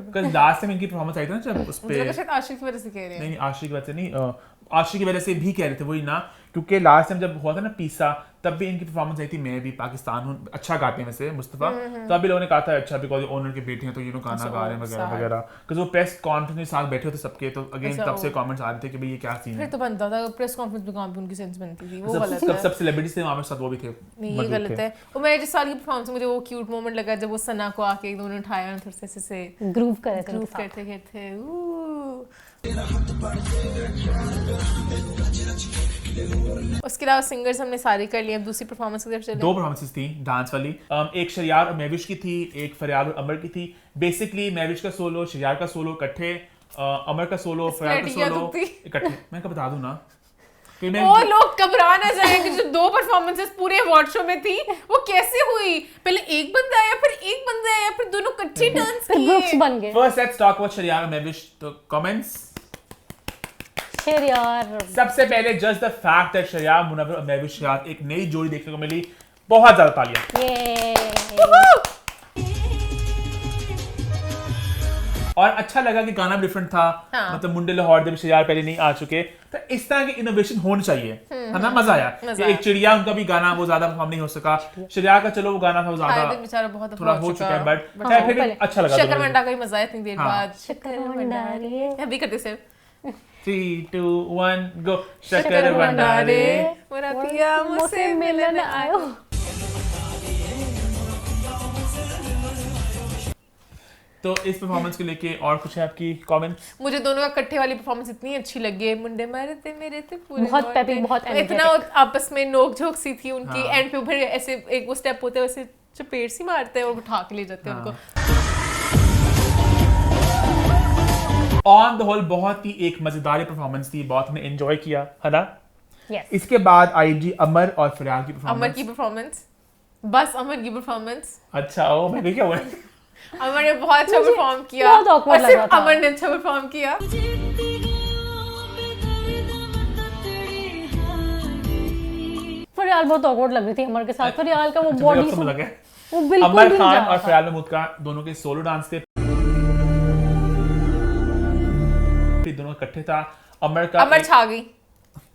बिकॉज लास्ट टाइम इनकी परफॉर्मेंस आई थी ना जब उस मुझे पे, लगा शायद आशिक की वजह से कह रहे हैं। नहीं आशिक की वजह से नहीं, आशिक की वजह से भी कह रहे थे वही ना, क्योंकि लास्ट टाइम जब हुआ था ना पीसा, तब भी इनकी परफॉर्मेंस आई थी। मैं भी पाकिस्तान हूँ, अच्छा गाते हैं वैसे मुस्तफा, तब भी लोगों ने कहा था अच्छा बिकॉज ओनर के बेटे हैं तो ये लोग गाना गा रहे हैं वगैरह वगैरह। बिकॉज वो प्रेस कॉन्फ्रेंस में साथ बैठे होते सबके, तो अगेन तब से कमेंट्स आ रहे थे कि भाई ये क्या सीन फिर है। तो बनता था प्रेस कॉन्फ्रेंस में कहाँ पे उनकी सेंस बनती थी, वो गलत है। सब सेलिब्रिटीज थे वहां पे, सब वो भी थे, नहीं ये मौजूद गलत थे। है। और मैं जिस साल की परफॉर्मेंस मुझे वो क्यूट मोमेंट लगा जब वो सना को आके एकदम उन्होंने उठाया और थोड़े से ग्रूव करे थे ग्रूव उनके साथ। करते करते उसके अलावा सिंगर्स हमने सारे कर लिए। अब दूसरी परफॉर्मेंस की तरफ चले। 2 परफॉर्मेंसेस थी डांस वाली, एक शरियार और महविश की थी, एक फरियाद और अमर की थी। बेसिकली महविश का सोलो, शरियार का सोलो इकट्ठे, अमर का सोलो, फरियाद का लड़कियां सोलो तो थी। इकट्ठे। मैं कब बता दूं ना कि मैं और लोग घबरा ना जाए कि जो 2 परफॉर्मेंसेस पूरे अवार्ड शो में थी वो कैसे हुई। पहले एक बंदा आया, फिर एक बंदा आया, फिर दोनों इकट्ठे डांस फिर ग्रुप्स किए। बन गए। First let's talk about Shahryar और महविश। तो कमेंट्स शेर यार, सबसे पहले just the fact that Shahryar Munawar और महविश शरियार एक नई जोड़ी देखने को मिली, बहुत ज्यादा तालियां। ये और अच्छा लगा कि गाना भी डिफरेंट था। हाँ। मतलब मुंडे लाहौर जब शरियार पहले नहीं आ चुके, तो इस तरह की इनोवेशन होनी चाहिए, है ना। मजा आया। मजा एक चिड़िया, उनका भी गाना वो ज्यादा परफॉर्म नहीं हो सका। शरियार का चलो वो गाना था वो आए दिन ज्यादा बेचारा बहुत थोड़ा हो चुका है, बट फिर भी पहले अच्छा लगा। शक्कर मंडा का ही मजा आया इतनी देर हाँ। बाद। शक्कर मंडारी अभी करते सिर्फ 3, 2, 1 go शक्कर भंडारे मेरा पिया मुझसे मिलन आयो। तो इस परफॉर्मेंस को लेके और कुछ है आपकी कमेंट्स? मुझे दोनों का इकट्ठे वाली परफॉर्मेंस इतनी अच्छी लगी है, मुंडे मारे थे मेरे थे पूरे बहुत पेपी, बहुत इतना आपस में नोक झोंक सी थी उनकी। एंड पे फिर ऐसे एक वो स्टेप होते हैं वैसे चपेट सी मारते हैं और उठा के ले जाते हैं उनको। ऑन द होल बहुत ही एक मजेदार परफॉर्मेंस थी, बहुत हमने एंजॉय किया है ना। Yes. इसके बाद आई जी अमर और फरियाल की परफॉर्मेंस। अमर की परफॉर्मेंस, बस अमर की परफॉर्मेंस। अच्छा ओ मैं क्या हुआ? अमर ने बहुत अच्छा परफॉर्म किया बहुत awkward और सिर्फ लगा था। अमर ने अच्छा परफॉर्म किया। फरियाल बहुत awkward लग रही थी अमर के साथ। फरियाल का वो अच्छा, बॉडी मुझे अब समझ लगा। वो बिल्कुल अमर भी खान नहीं और जा रहा फरियाल महमूद का दोनों के सोलो डांस थे, फिर दोनों इकट्ठे था। अमर छा गई।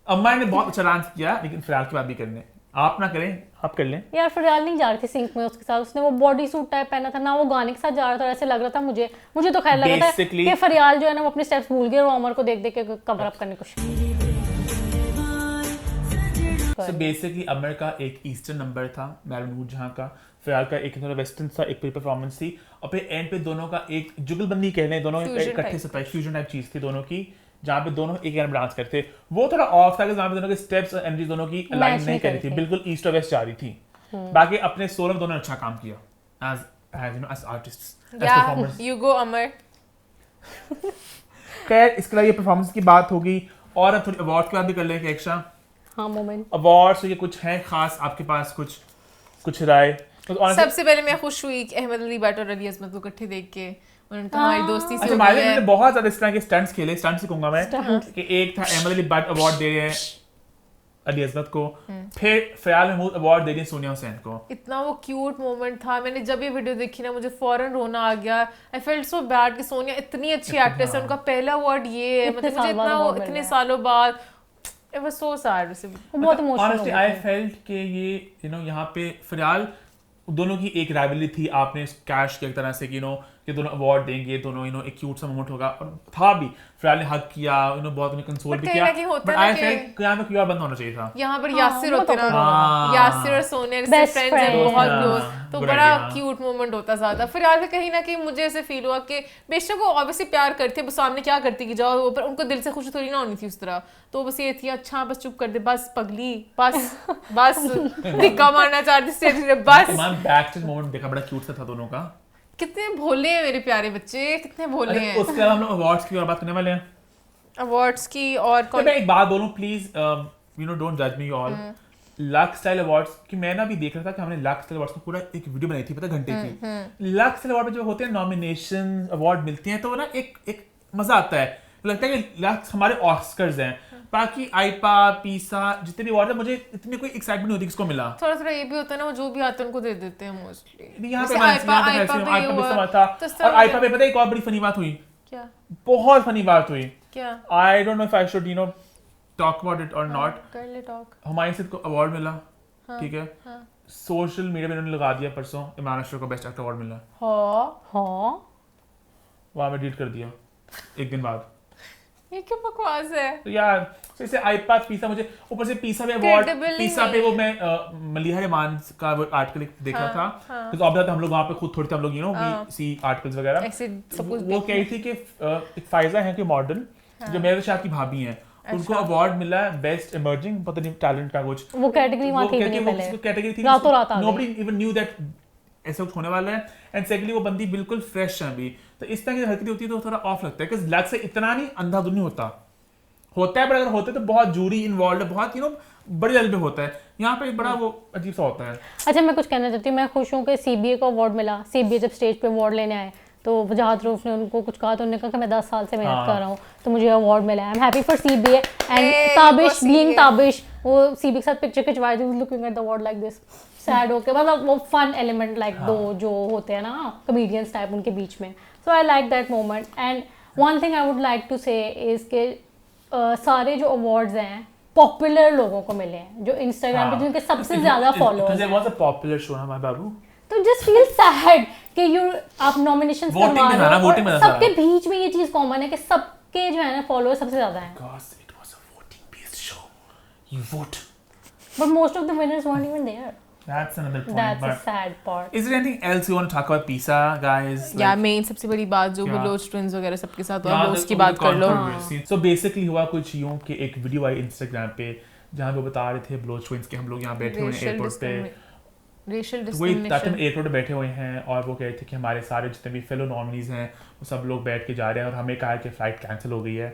अमर ने बहुत अच्छा डांस किया, लेकिन फरियाल की बात भी करने आप ना करें, आप कर लें। यार फरियाल नहीं जा रही थी सिंक में उसके साथ। उसने वो बॉडी सूट टाइप पहना था ना, वो गाने के साथ जा रहा था। ऐसे लग रहा था मुझे तो खैर लग रहा था Basically- कि फरियाल जो है ना वो अपने स्टेप्स भूल गई और वो अमर को देख देख के कवर अप करने की कोशिश So basically अमर का एक ईस्टर्न नंबर था, महमूद जहां का, फरियाल का एक थोड़ा वेस्टर्न था, एक पूरी परफॉर्मेंस थी, और फिर एंड पे दोनों का एक जुगलबंदी कह लें, दोनों Fusion इकट्ठे type। सताई फ्यूजन टाइप चीज थी दोनों की, जहाँ पे दोनों एक में डांस करते। वो थोड़ा ऑफ था कि जहाँ पे दोनों के स्टेप्स और एनर्जी दोनों की अलाइन नहीं कर रही थी, बिल्कुल ईस्ट और वेस्ट जा रही थी। बाकी अपने सोलो में दोनों ने अच्छा काम किया as artists, as performers. You go Amar. खैर इसके लिए ये परफॉर्मेंस की बात होगी, और अब थोड़ी अवार्ड की बात भी कर लें एक्स्ट्रा। हाँ मोमेंट अवार्ड्स ये कुछ हैं खास आपके पास, कुछ राय? तो honestly- सबसे पहले मैं खुश हुई कि अहमद अली भट्ट और अली अजमत को इकट्ठे देख के उन्होंने कहा हमारी दोस्ती सी अच्छा हो मालिक गई ने है। बहुत ज्यादा इस तरह के स्टंट्स खेले, स्टंट्स कहूंगा मैं कि एक था अहमद अली भट्ट अवार्ड दे रहे हैं अली अजमत को, फिर फरियाल महमूद अवार्ड दे रही हैं सोनिया हुसैन को। इतना वो क्यूट मोमेंट था, मैंने जब ये वीडियो देखी ना मुझे फौरन रोना आ गया। आई फेल्ट सो बैड कि सोनिया इतनी अच्छी एक्ट्रेस है, उनका पहला अवार्ड ये है, मतलब मुझे इतना इतने सालों बाद इट वाज सो सैड। बहुत इमोशनल Honestly, I felt कि ये यहाँ पे फरियाल दोनों की एक राइवलरी थी, आपने कैश की एक तरह से कि कि दोनों अवार्ड देंगे, दोनों एक क्यूट सा मोमेंट होगा, और था भी। फरियाल ने हक किया, बहुत उन्हें कंसोल भी किया, बट आई फेल्ट कि यहाँ पे कोई और बंद होना चाहिए था। यहाँ पर यासिर होते ना, हाँ। यासिर और सोनिया जैसे Best फ्रेंड्स हैं friend। बहुत हाँ, क्लोज, तो good बड़ा idea। क्यूट मोमेंट होता ज्यादा। फिर यार कहीं ना कहीं मुझे ऐसे फील हुआ कि बेशक वो ऑब्वियसली प्यार करते, बस सामने क्या करती कि जाओ, पर उनको दिल से खुशी थोड़ी ना होनी थी उस तरह। तो बस ये थी अच्छा बस चुप कर दे, बस पगली, बस धिक्का मारना चाहती स्टेज पे, बस। बैक स्टेज मोमेंट देखा, बड़ा क्यूट सा था दोनों का। कितने भोले हैं मेरे प्यारे बच्चे, कितने भोले हैं। उसके अलावा हम लोग अवार्ड्स की और बात करने वाले हैं। अवार्ड्स की और तो मैं एक बात बोलूं प्लीज, डोंट जज मी ऑल। लक स्टाइल अवार्ड्स की मैं ना भी देख रहा था कि हमने लक स्टाइल अवार्ड्स को पूरा एक वीडियो बनाई थी, पता घंटे की। लक स्टाइल अवार्ड में जो होते हैं नॉमिनेशन अवार्ड मिलते हैं, तो ना एक मजा आता है, लगता है कि लक हमारे ऑस्कर्स हैं। बाकी आईपा पीसा जितने भी अवार्ड है, मुझे इतनी कोई एक्साइटमेंट नहीं होती किसको मिला। थोड़ा थोड़ा ये भी होता है ना, वो जो भी आता है उनको दे देते हैं मोस्टली। यहाँ पे जैसे आईपा पे आईपा हुआ, था, तो इस और तरह आईपा पे पता है एक और बड़ी फनी बात हुई, क्या बहुत फनी बात हुई। क्या I don't know if I should talk about it और नॉट। कर ले टॉक। हमारे सिद्ध को अवार्ड मिला, ठीक है, सोशल मीडिया पे उन्होंने लगा दिया परसों इमरान अशरफ को बेस्ट एक्टर अवार्ड मिला, हाँ वहां पे डिलीट कर दिया एक दिन बाद। ये क्या बकवास है तो यार जैसे आईपा पीसा, मुझे ऊपर से पीसा पे अवार्ड, Credible पीसा नहीं पे वो मैं मलिहा रहमान का वो आर्टिकल देख रहा था, तो अब हम लोग वहां पे खुद थोड़ी थे, हम लोग वी सी आर्टिकल्स वगैरह, ऐसे सब कुछ वो कह रही थी कि एक फायजा है कि मॉडल जो मेरे शाह की भाभी हैं, उनको अवार्ड मिला बेस्ट इमर्जिंग पता नहीं टैलेंट का कुछ, वो कैटेगरी वहां थी नहीं पहले, कैटेगरी थी, रातों रात आ गई। नोबडी इवन न्यू दैट ऐसा कुछ होने वाला है। एंड सेकंडली वो बंदी बिल्कुल फ्रेश है अभी, तो इस तरह की हरकतें होती है तो थोड़ा ऑफ लगता है, कि लक से इतना नहीं अंधाधुन नहीं होता है, पर अगर होते तो बहुत जूरी इन्वॉल्व है, बहुत बड़े लेवल पे होता है, यहाँ पे बड़ा वो अजीब सा होता है। अच्छा मैं कुछ कहना चाहती हूँ, मैं खुश हूँ कि सीबीए को अवार्ड मिला। सीबीए जब स्टेज पे अवार्ड लेने आए तो वजाहत रूफ ने उनको कुछ कहा, तो उन्होंने कहा कि मैं 10 साल से मेहनत कर रहा हूँ तो मुझे अवार्ड मिला है। आई am happy for CBA and Tabish being Tabish, वो सीबीए के साथ पिक्चर खिंचवाई थी, looking at the award like this sad होके, मतलब वो फन एलिमेंट लाइक दो जो होते हैं ना कॉमेडियंस टाइप उनके बीच में, so I like that moment. And one thing I would like to say is के सारे जो अवार्ड्स हैं पॉपुलर लोगों को मिले हैं, जो इंस्टाग्राम पे जिनके सबसे ज्यादा फॉलोअर्स हैं। वाज अ पॉपुलर शो ना हमारे बाबू, तो जस्ट फील सैड कि आप नॉमिनेशंस करवा रहे हो, सबके बीच में ये चीज कॉमन है कि सब के जो है ना फॉलोअर्स सबसे ज्यादा हैं। Because it was a voting based show. You vote. But most of the winners weren't even there. That's another point. That's a but sad part. is there anything else you want to talk about Pisa, guys? या मेन सबसे बड़ी बात जो बलोच ट्विंस वगैरह सबके साथ हुआ वो उसकी बात कर लो। So basically हुआ कुछ यूं कि एक वीडियो आई Instagram पे जहाँ वो बता रहे थे बलोच ट्विंस के हम लोग यहाँ बैठे हुए हैं एयरपोर्ट पे, रेशियल वही ताकि डिस्क्रिमिनेशन। एयरपोर्ट पे बैठे हुए हैं और वो कह रहे थे कि हमारे सारे जितने भी फेलो नॉमिनीज हैं वो सब लोग बैठ के जा रहे हैं और हमें कहा कि फ़्लाइट कैंसिल हो गई है।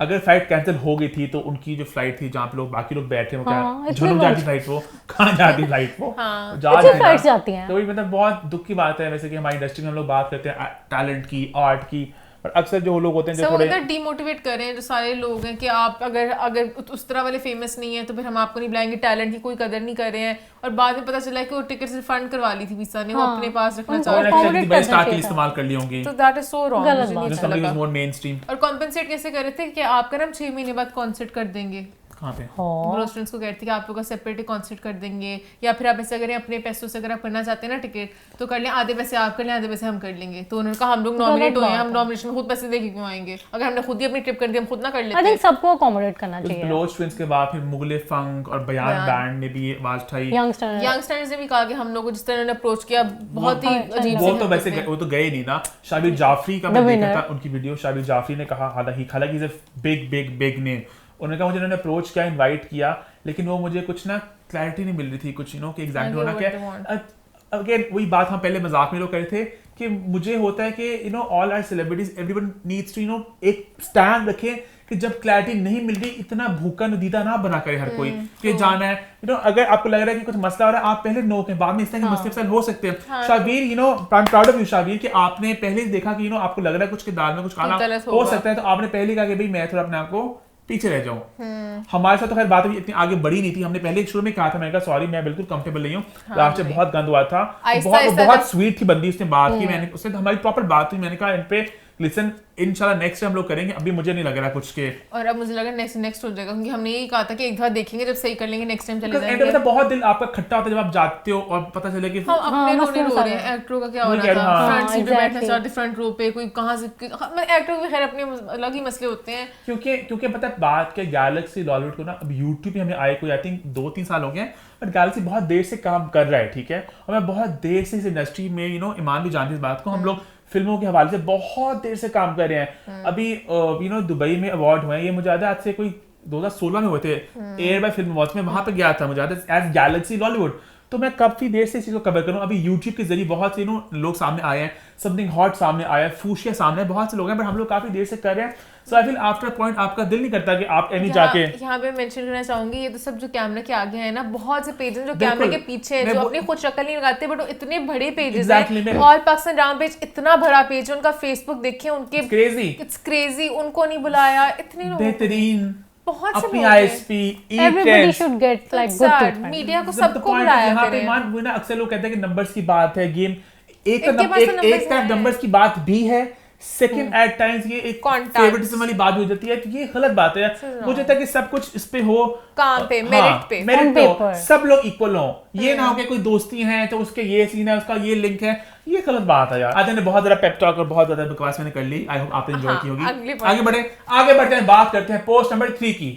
अगर फ्लाइट कैंसिल हो गई थी तो उनकी जो फ्लाइट थी जहाँ पे लोग बाकी लोग बैठे वो क्या झुलम जाती फ्लाइट वो कहाँ जाती फ्लाइट वो फ्लाइट्स जाती हैं। तो वही मतलब बहुत दुख की बात है वैसे कि हमारी इंडस्ट्री में हम लोग बात करते हैं टैलेंट की, आर्ट की, पर अक्सर जो लोग होते हैं जो सब थोड़े मतलब डीमोटिवेट कर रहे हैं जो सारे लोग हैं कि आप अगर उस तरह वाले फेमस नहीं है तो फिर हम आपको नहीं बुलाएंगे, टैलेंट की कोई कदर नहीं कर रहे हैं। और बाद में पता चला कि वो टिकट रिफंड करवा ली थी वीसा ने, वो अपने पास रखना चाह रहे थे, इस्तेमाल कर ली होंगी। तो दैट इज सो रॉन्ग, मुझे नहीं अच्छा लगा। मोर मेनस्ट्रीम। और कॉम्पेंसेट कैसे कर रहे थे कि आपका ना 6 महीने बाद कॉन्सर्ट कर देंगे। कहाँ पे? स्टूडेंट्स को कहते थे कि आप लोग का सेपरेट कॉन्सर्ट कर देंगे, या फिर आप ऐसे अगर अपने पैसों से अगर आप करना चाहते हैं ना टिकट तो कर लें, आधे पैसे आप कर लें आधे पैसे हम कर लेंगे। तो उन्होंने कहा हम लोग नॉमिनेट हुए हैं, हम नॉमिनेशन में खुद पैसे दे के क्यों आएंगे, अगर हमने खुद ही अपनी ट्रिप कर दी हम खुद ना कर लेते। आई थिंक सबको अकोमोडेट करना चाहिए। बलोच ट्विंस के बाद फिर मुगले फंक और बयान बैंड ने भी आवाज उठाई, यंगस्टर्स ने भी कहा कि हम लोग को जिस तरह उन्होंने अप्रोच किया बहुत ही अजीब। वो तो वैसे वो तो गए नहीं ना। शाबिर जाफरी का मैं देखा था उनकी वीडियो, शाबिर जाफरी ने कहा हालांकि इज अ बिग नेम, उन्होंने कहा मुझे उन्होंने अप्रोच किया, इनवाइट किया, लेकिन वो मुझे कुछ ना क्लैरिटी नहीं मिल रही थी कुछ कि एग्जैक्टली होना क्या। अगेन वही बात हम पहले मजाक में लोग कर रहे थे कि मुझे होता है कि all are celebrities everyone needs to एक स्टैंड रखें कि जब क्लैरिटी नहीं मिल रही इतना भूखा नदीदा ना बना करे हर कोई कि जाना है। अगर आपको लग रहा है कि कुछ मसला हो रहा है आप पहले नो करें, बाद में इस तरह के मसले हो सकते हैं। Shabir I am proud of you Shabir कि आपने पहले देखा कि आपको लग रहा है कुछ के दाल में कुछ खाना हो सकता है, तो आपने पहले कहा कि भाई मैं थोड़ा अपने आप को पीछे रह जाऊं। हमारे साथ तो खैर बात इतनी आगे बढ़ी नहीं थी, हमने पहले शुरू में कहा था, मैंने कहा सॉरी मैं बिल्कुल कंफर्टेबल नहीं हूँ, लास्ट से बहुत गंद हुआ था, बहुत स्वीट थी बंदी, उसने बात की, मैंने उससे हमारी प्रॉपर बात हुई, मैंने कहा इन पे लिसन इंशाल्लाह नेक्स्ट हम लोग करेंगे, अभी मुझे नहीं लग रहा कुछ के। और अब मुझे लगा नेक्स्ट हो जाएगा, क्योंकि हमने यही कहा था कि एक बार देखेंगे जब सही कर लेंगे नेक्स्ट टाइम चले जाएंगे। बहुत दिल आपका खट्टा होता है जब आप जाते हो और पता चले कि हम अपने रोने रो रहे हैं, एक्टरों का क्या हो रहा था, फ्रंट सीट पे बैठना चाहते फ्रंट रो पे, कोई कहां से एक्टरों के खैर अपने अलग ही मसले होते हैं। क्योंकि पता है बात क्या, गैलेक्सी लॉलीवुड को ना अब यूट्यूब पे हमें आए कोई आई थिंक 2-3 साल हो गए हैं, बट गैलेक्सी बहुत देर से काम कर रहा है, ठीक है, और मैं बहुत देर से इस इंडस्ट्री में ईमान भी जानती इस बात को, हम लोग फिल्मों के हवाले से बहुत देर से काम कर रहे हैं। अभी दुबई में अवार्ड हुए हैं, ये मुझे याद है आज से कोई 2016 में हुए थे, एयर बाय फिल्म अवार्ड्स में, वहां पे गया था मुझे याद है एज गैलेक्सी लॉलीवुड। तो मैं काफी देर से इस चीज को कवर कर रहा हूँ। अभी यूट्यूब के जरिए बहुत से लोग सामने आए हैं, समथिंग हॉट सामने आया है, फूशिया सामने, बहुत से लोग हैं, बट हम लोग काफी देर से कर रहे हैं। सो आई फील आफ्टर पॉइंट आपका दिल नहीं करता कि आप एनी जाके यहाँ पे मेंशन करना चाहूंगी, ये तो सब जो कैमरा के आगे है ना, बहुत से पेजेस जो कैमरा के पीछे है, जो अपनी खुद शक्ल नहीं लगाते, बट इतने बड़े पेजेस हैं। ऑल पाकिस्तान राम पेज इतना बड़ा पेज है उनका, फेसबुक देखिए उनके, इट्स क्रेजी, उनको नहीं बुलाया, इतने बेहतरीन अपनी ISP everybody should get like good treatment. Media को सबको बुलाया करें। वो ना अक्सर लोग कहते हैं कि नंबर्स की बात है, गेम एक तरफ नंबर्स की बात भी है, सेकंड एट टाइम्स ये एक फेवरेटिज्म वाली बात हो जाती है, तो ये गलत बात है। मुझे लगता है कि सब कुछ इस पे हो, काम पे, मेरिट पे सब लोग इक्वल हो, ये ना हो कि कोई दोस्ती है तो उसके ये सीन है, उसका ये लिंक है, ये गलत बात है यार। आज ने बहुत ज्यादा पेप टॉक और बहुत ज्यादा बकवास मैंने कर ली, आई होप आपने एंजॉय की होगी। आगे बढ़ते हैं, बात करते हैं पोस्ट नंबर 3 की।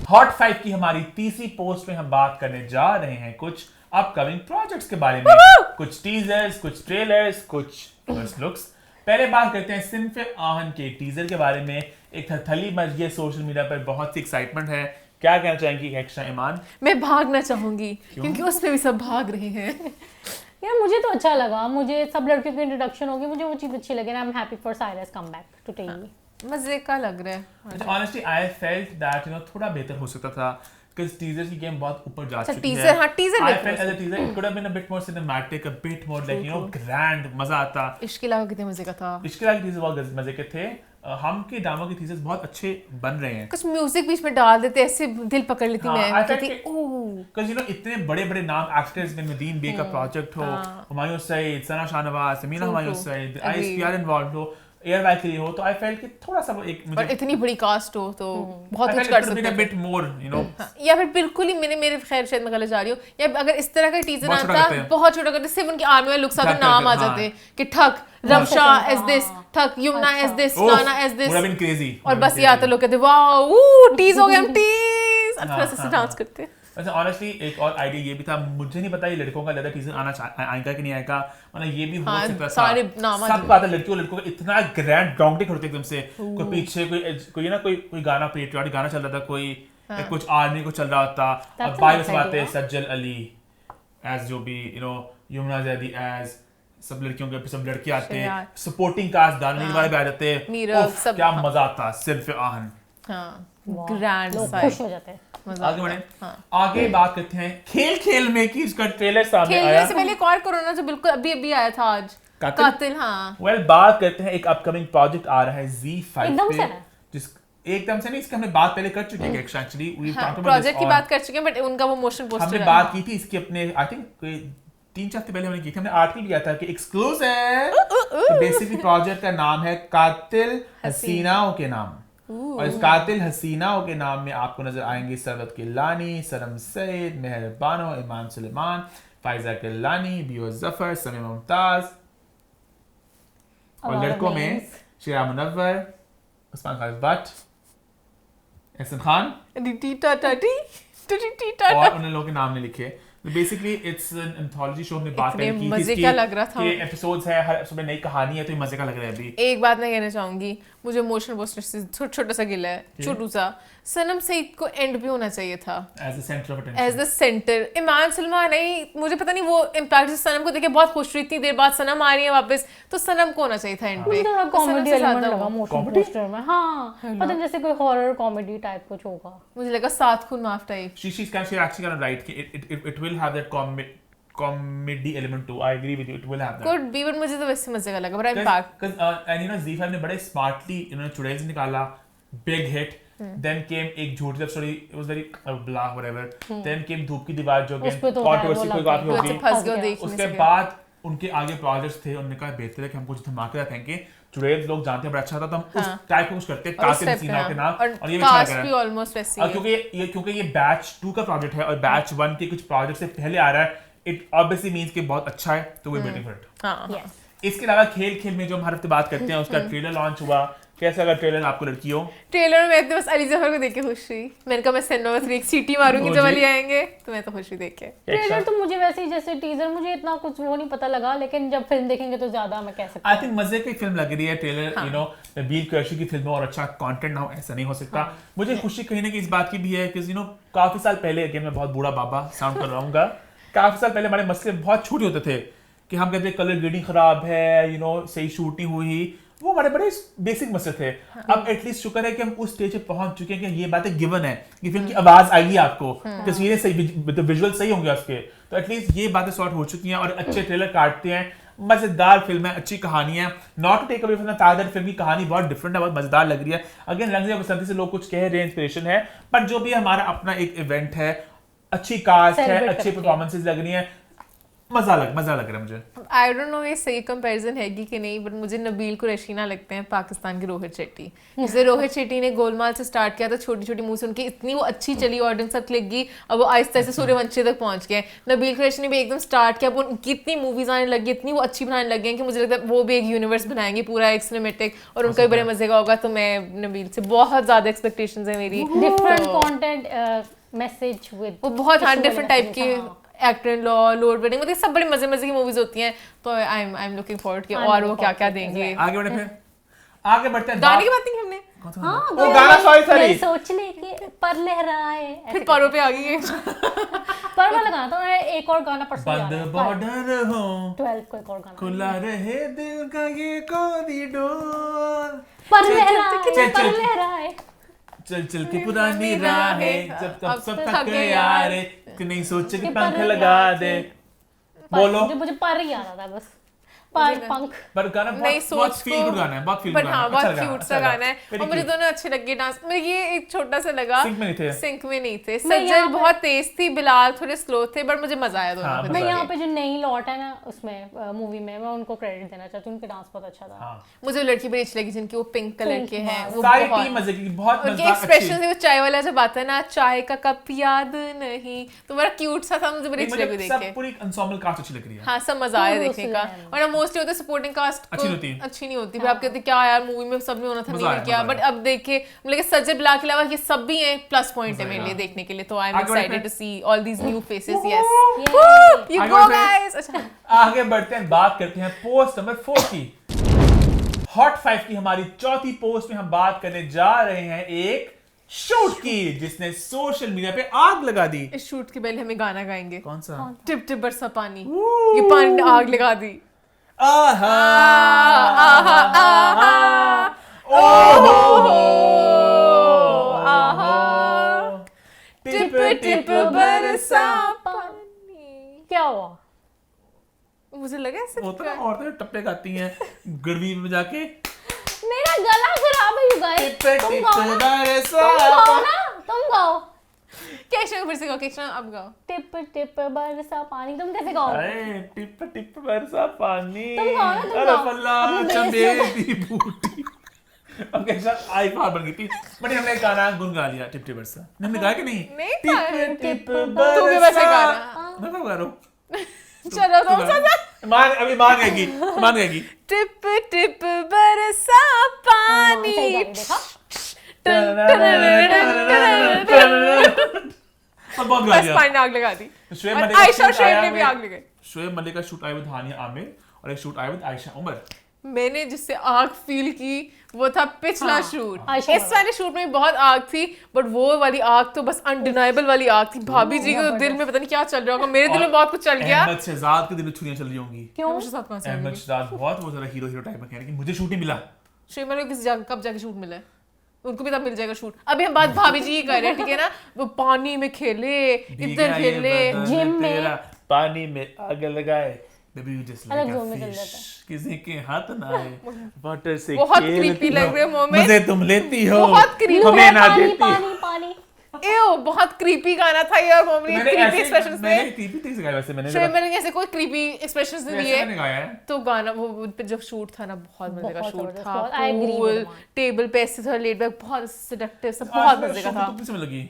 हॉट 5 की हमारी तीसरी पोस्ट में हम बात करने जा रहे हैं कुछ अपकमिंग प्रोजेक्ट्स के बारे में, कुछ टीजर्स, कुछ ट्रेलर्स, कुछ फर्स्ट लुक्स। पहले बात करते हैं सिन्फ़े आहन के टीजर के बारे में। एक थली मच गई सोशल मीडिया पर, बहुत सी एक्साइटमेंट है। क्या कहना चाहेंगी एक्स्ट्रा ईमान? मैं भागना चाहूंगी क्योंकि उसमें भी सब भाग रहे हैं। यार मुझे तो अच्छा लगा, मुझे सब लड़कियों की इंट्रोडक्शन होगी, मुझे वो चीज अच्छी लगी। I am happy for Cyrus come back to tell. मजे का लग रहा है। ऑनेस्टली आई फेल्ट दैट थोड़ा बेहतर हो सकता था, because टीजर की गेम बहुत ऊपर जा चुकी है। Teaser teaser I felt as a teaser it could have been a bit more cinematic, a bit more like grand, मजा आता। इश्किला कितने मजे का था। इश्किला के टीजर बहुत मजे के थे। हम के ड्रामा के टीजर्स बहुत अच्छे बन रहे हैं। कुछ म्यूजिक बीच में डाल देते, ऐसे दिल पकड़ लेती मैं कहती because इतने बड़े-बड़े नाम एक्टर्स में नदीम बे का प्रोजेक्ट हो, हुमायूं सईद, सना शाहनवाज, समीना हुमायूं सईद, आईएसपीआर इन्वॉल्व हो, एयर वाई के लिए हो, तो आई फेल्ट कि थोड़ा सा एक मुझे, और इतनी बड़ी कास्ट हो तो बहुत कुछ कर सकते हैं, बिट मोर या फिर बिल्कुल ही मेरे खैर शायद मैं गलत जा रही हूँ, या अगर इस तरह का टीजर आता बहुत छोटा करते, सिर्फ उनके आर्मी वाले लुक्स आते, नाम आ जाते कि ठक रमशा एज दिस, ठक युमना एज दिस नाना as this would have been crazy. और बस ये आते लोग कहते वाओ टीज हो गए हम टीज और फिर से डांस करते। वैसे ऑनेस्टली एक और आइडिया ये भी था, मुझे नहीं पता ये लड़कों का लेदर टीजर आएगा कि नहीं आएगा, मतलब ये भी हो सकता था। सारे नाम सब बात है लड़कियों का इतना ग्रैंड डोंगटिक होते एकदम से, कोई पीछे कोई ना कोई गाना पेट्रियाटिक गाना चल रहा था, कोई कुछ आर्मी को चल रहा होता, अब बाई से बातें सज्जल अली एज जो भी यमुना जैदी एज सब लड़कियों के सब लड़के आते हैं, सपोर्टिंग कास्ट दानिश वाले भी आ जाते हैं, क्या मजा आता सिर्फ आहन। ग्रैंड खुश हो जाते हैं। आगे बढ़े, आगे बात करते हैं खेल में कि इसका ट्रेलर सामने आया। खेलने से पहले एक और कोरोना जो बिल्कुल अभी आया था आज, कातिल। हाँ वेल बात करते हैं एक अपकमिंग प्रोजेक्ट आ रहा है Z5 पे, जिस एकदम से नहीं, इसकी हमने बात पहले कर चुके हैं एक्चुअली, प्रोजेक्ट की बात कर चुके हैं, बट उनका वो मोशन पोस्टर हमने बात की थी इसकी अपने आई थिंक 3 हफ्ते पहले हमने की थी, हमने आर्टिकल लिया था कि एक्सक्लूसिव है। तो बेसिकली प्रोजेक्ट का नाम है कातिल हसीनाओं के नाम, और इस कातिल हसीनाओं के नाम में आपको नजर आएंगे सरवत किल्लानी, सरम सईद, मेहर बानो, ईमान सुलेमान, फाइजा किल्लानी, बियो जफर, समी मुमताज, और लड़कों में शिरा मुनव्वर, उस्मान खालिद भट्ट, एहसन खान, और उन लोगों के नाम नहीं लिखे। Basically it's an anthology show, हमने बात करी की मजे का लग रहा था, ये एपिसोड्स है, हर एपिसोड में नई कहानी है, तो ये मजे का लग रहा है। अभी एक बात मैं कहना चाहूंगी, मुझे मोशन पोस्टर से छोटा सा गिला है, छोटू सा। सनम सईद को एंड भी होना चाहिए था as the centre of attention, as the centre. Iman Salman नहीं, मुझे पता नहीं वो इम्पैक्ट सनम को देखे बहुत खुश हुई, इतनी देर बाद सनम आ रही है वापस, तो सनम को होना चाहिए था एंड पे। थोड़ा कॉमेडी एलिमेंट लगा मोशन पोस्टर में। हाँ पता नहीं, जैसे कोई हॉरर कॉमेडी टाइप कुछ होगा, मुझे लगा सात खून माफ type. she's actually kind of right कि it will have that comedy element too. I agree with you, it will have that. Could be, but मुझे तो वैसे मजे का लगा, but I'm back. Because and Z5 ने बड़े smartly इन्होंने चुड़ैल से निकाला, big hit. Then came एक झूठी love story, it was very blah whatever. Then came धूप की दीवार जो कि controversy कोई बात होगी, फंस गया देखने उसके बाद उनके आगे प्रोजेक्ट्स थे, उन्होंने कहा बेहतर है कि हम कुछ धमाकेदार फेंकें, चुड़ैल लोग जानते हैं बड़ा अच्छा था, तो हम उस टाइप का कुछ करते हैं, कातिल हसीना के नाम, और ये भी अच्छा लग रहा है ऑलमोस्ट वैसे ही, क्योंकि ये बैच 2 का प्रोजेक्ट है और बैच 1 के कुछ प्रोजेक्ट से पहले आ रहा है, इट ऑब्वियसली मींस कि बहुत अच्छा है, तो वी वेटिंग फॉर इट। हां इसके अलावा खेल में जो हम हर हफ्ते बात करते हैं, उसका ट्रेलर लॉन्च हुआ। कैसा लगा ट्रेलर आपको लड़कियों? ट्रेलर में मैं बस अली जफर को देख के खुश हुई, मैंने कहा मैं सिनेमा में एक सीटी मारूंगी जब अली आएंगे, तो मैं तो खुश हुई देख के। ट्रेलर तो मुझे वैसे ही जैसे टीजर, मुझे इतना कुछ वो नहीं पता लगा, लेकिन जब फिल्म देखेंगे तो ज्यादा मैं कह सकती हूं। आई थिंक मजे की फिल्म लग रही है trailer, you know Nabeel Qureshi की फिल्म और अच्छा कंटेंट ना हो ऐसा नहीं हो सकता। मुझे खुशी कहीं ना कहीं इस बात की भी है कि यू नो काफी साल पहले, अगेन मैं बहुत बूढ़ा बाबा साउंड कर रहा हूँ, काफी साल पहले हमारे मसले बहुत छोटे होते थे कि हम कहते कलर ग्रेडिंग खराब है, यू नो सही शूट नहीं हुई, वो हमारे बड़े बेसिक मसले थे। अब एटलीस्ट शुक्र है कि हम उस स्टेज पे पहुंच चुके हैं कि ये बातें गिवन है कि फिल्म की आवाज आएगी, आपको तस्वीरें सही, तो विजुअल सही होंगे उसके, तो एटलीस्ट ये बातें सॉर्ट हो चुकी हैं और अच्छे ट्रेलर काटते हैं, मजेदार फिल्म है, अच्छी कहानी है। Not to take away from the fact that film की कहानी बहुत डिफरेंट है, बहुत मजेदार लग रही है। अगेन रंग बसंती से लोग कुछ कह रहे हैं इंस्पिरेशन है, पर जो भी हमारा अपना एक इवेंट है, अच्छी कास्ट है, अच्छी परफॉर्मेंसेस लग रही हैं, मजा लग रहा है मुझे। आई डोंट नो ये सही कंपैरिजन है कि नहीं, बट मुझे नबील कुरैशी ना लगते हैं पाकिस्तान के रोहित शेट्टी। जैसे रोहित शेट्टी ने गोलमाल से स्टार्ट किया था, छोटी छोटी मूवी से उनकी इतनी वो अच्छी चली, ऑडियंस तक क्लिक गई, अब वो आहिस्ता आहिस्ता सूर्यवंशी तक पहुंच गए। नबील कुरैशी ने भी एकदम स्टार्ट किया, वो उनकी इतनी मूवीज आने लगी, इतनी वो अच्छी बनाने लग गए कि मुझे लगता है वो भी एक यूनिवर्स बनाएंगे पूरा, एक सिनेमेटिक, और उनका भी बड़े मजे का होगा। तो मैं नबील से बहुत ज्यादा एक्सपेक्टेशंस है मेरी, डिफरेंट कंटेंट मैसेज विद, वो बहुत डिफरेंट टाइप की actor in law, Lord wedding, मतलब सब बड़ी मजे मजे की मूवीज होती हैं, तो आई एम लुकिंग फॉरवर्ड कि और वो क्या क्या देंगे। आगे बढ़ते हैं गाने की बात नहीं हमने, हाँ वो गाना सॉरी सोचने के पर लहराए, फिर परों पे आ गई है। पर मैं लगाना था, मैं एक और गाना परसों याद है, बॉर्डर हो 12 को एक और गाना, खुला रहे दिल का ये कॉरिडोर, पर लहराए चल चल के पुरानी राहें, जब तब सब थक गए यारे, कि नहीं सोचे कि पंख लगा दे। बोलो, मुझे पर ही आ रहा था बस, पर पंख, पर गाना बहुत फील गुड गाना है, बहुत फील गुड गाना है, बहुत क्यूट सा गाना है, और मुझे दोनों अच्छे लगे डांस में। ये एक छोटा सा लगा, सिंक में नहीं थे। सज्जल बहुत तेज थी, बिलाल थोड़े स्लो थे, बट मुझे मजा आया दोनों में। मैं यहाँ पे जो नई लौट है ना उसमें मूवी में, मैं उनको क्रेडिट देना चाहती हूँ, उनके डांस बहुत अच्छा था। मुझे लड़की बड़ी अच्छी लगी जिनकी वो पिंक कलर के हैं, वो सारी मजे की, बहुत उनके एक्सप्रेशन, वो चाय वाला जब आता है ना, चाय का कप याद नहीं, तो बड़ा क्यूट सा था, मुझे बड़ी अच्छी लगी देख के। पूरी एंसेंबल कास्ट अच्छी लग रही है। हाँ, सब मजा आया देखने का। और मोस्टली होते सपोर्टिंग कास्ट अच्छी नहीं होती। अच्छी नहीं होती, फिर आप कहते क्या यार मूवी में सब में होना था, नहीं किया, बट अब देखे मतलब सजल बिला के अलावा ये सब भी हैं प्लस पॉइंट है मेरे लिए देखने के लिए, तो I am excited to see all these new faces. Yes you go guys. अच्छा आगे बढ़ते हैं, बात करते हैं पोस्ट नंबर 4 की। हॉट 5 की हमारी चौथी पोस्ट में हम बात करने जा रहे हैं एक शूट की जिसने सोशल मीडिया पे आग लगा दी। इस शूट के पहले हमें गाना गाएंगे, कौन सा? टिप टिप बरसा पानी, ये पानी ने आग लगा दी। आहा आहा आहा ओहो आहा टिप टिप बरसा पानी। क्या हुआ? मुझे लगा ऐसे होता है औरतें टप्पे गाती हैं गड़वी में जाके, मेरा गला खराब है यू गाइस। टिप टिप बरसा तुम गाओ। कैसे फिर से गाओ, कैसे अब गाओ। टिप टिप बरसा पानी, तुम कैसे गाओ? अरे टिप टिप बरसा पानी, तुम गाओ ना, तुम अरे गाओ। फल्ला अपनी चमेली बूटी। अब कैसा आई बार बन गई थी, बट हमने गाना गुनगा लिया टिप टिप बरसा। हमने गाया कि नहीं? नहीं गाया। टिप टिप तू भी वैसे बरसा। गाना। मैं क्या गा रहा हूँ? चलो तो मान अभी मान गएगी। टिप टिप बरसा पानी। सही गाई, देखा? बहुत गा बस दिया। पानी ने आग लगा दी। शोएब और मलिक का आयशा और शूट आया शोएब ने भी में- आग लगाई। शोएब मलिक का शूट आया विद हानिया आमिर और एक शूट आया विद आयशा उमर। मैंने जिससे आग फील की वो था पिछला शूट। आयशा इस वाले शूट में बहुत आग थी, बट वो वाली आग तो बस अनडिनाइबल वाली आग थी। भाभी जी के दिल में पता नहीं क्या चल रहा होगा, मेरे दिल में बहुत कुछ चल गया। अहमद शहजाद के दिल में छुरियां चल रही होंगी। क्यों? मुझे साथ कौन सा अहमद शहजाद बहुत वो जरा हीरो टाइप में कह रहे कि मुझे शूट नहीं मिला। श्रीमन को किस जगह कब जाके शूट मिला है? उनको भी तब मिल जाएगा शूट। अभी हम बात भाभी जी की कर रहे हैं, ठीक है ना? वो पानी में खेले, इधर खेले, जिम में। तेरा पानी में आग लगाए, बेबी यू जस्ट अलग लाइक जोन अ में चल फिश, जाता है। किसी के हाथ ना आए, वाटर से बहुत खेलती creepy लग हो, रहे मोमेंट। मजे तुम लेती हो, बहुत creepy। हमें ना पानी देती। पानी पानी। एओ बहुत क्रीपी गाना था ये, और मोमनी मैंने क्रीपी ऐसे एक्सप्रेशंस मैंने थे। creepy things गाया वैसे मैंने शोएब मलिक ऐसे कोई क्रीपी एक्सप्रेशंस नहीं ऐसे दिए। मैंने गाया है। तो गाना वो पे जो शूट था ना, बहुत मजे का बहुत शूट जबरदस्त, था। बहुत- I agree pool with that. Table पे ऐसे थोड़ा लेट बैक, बहुत सेडक्टिव सब, आज बहुत मेरा मजे का शो था। तो किसमें लगी?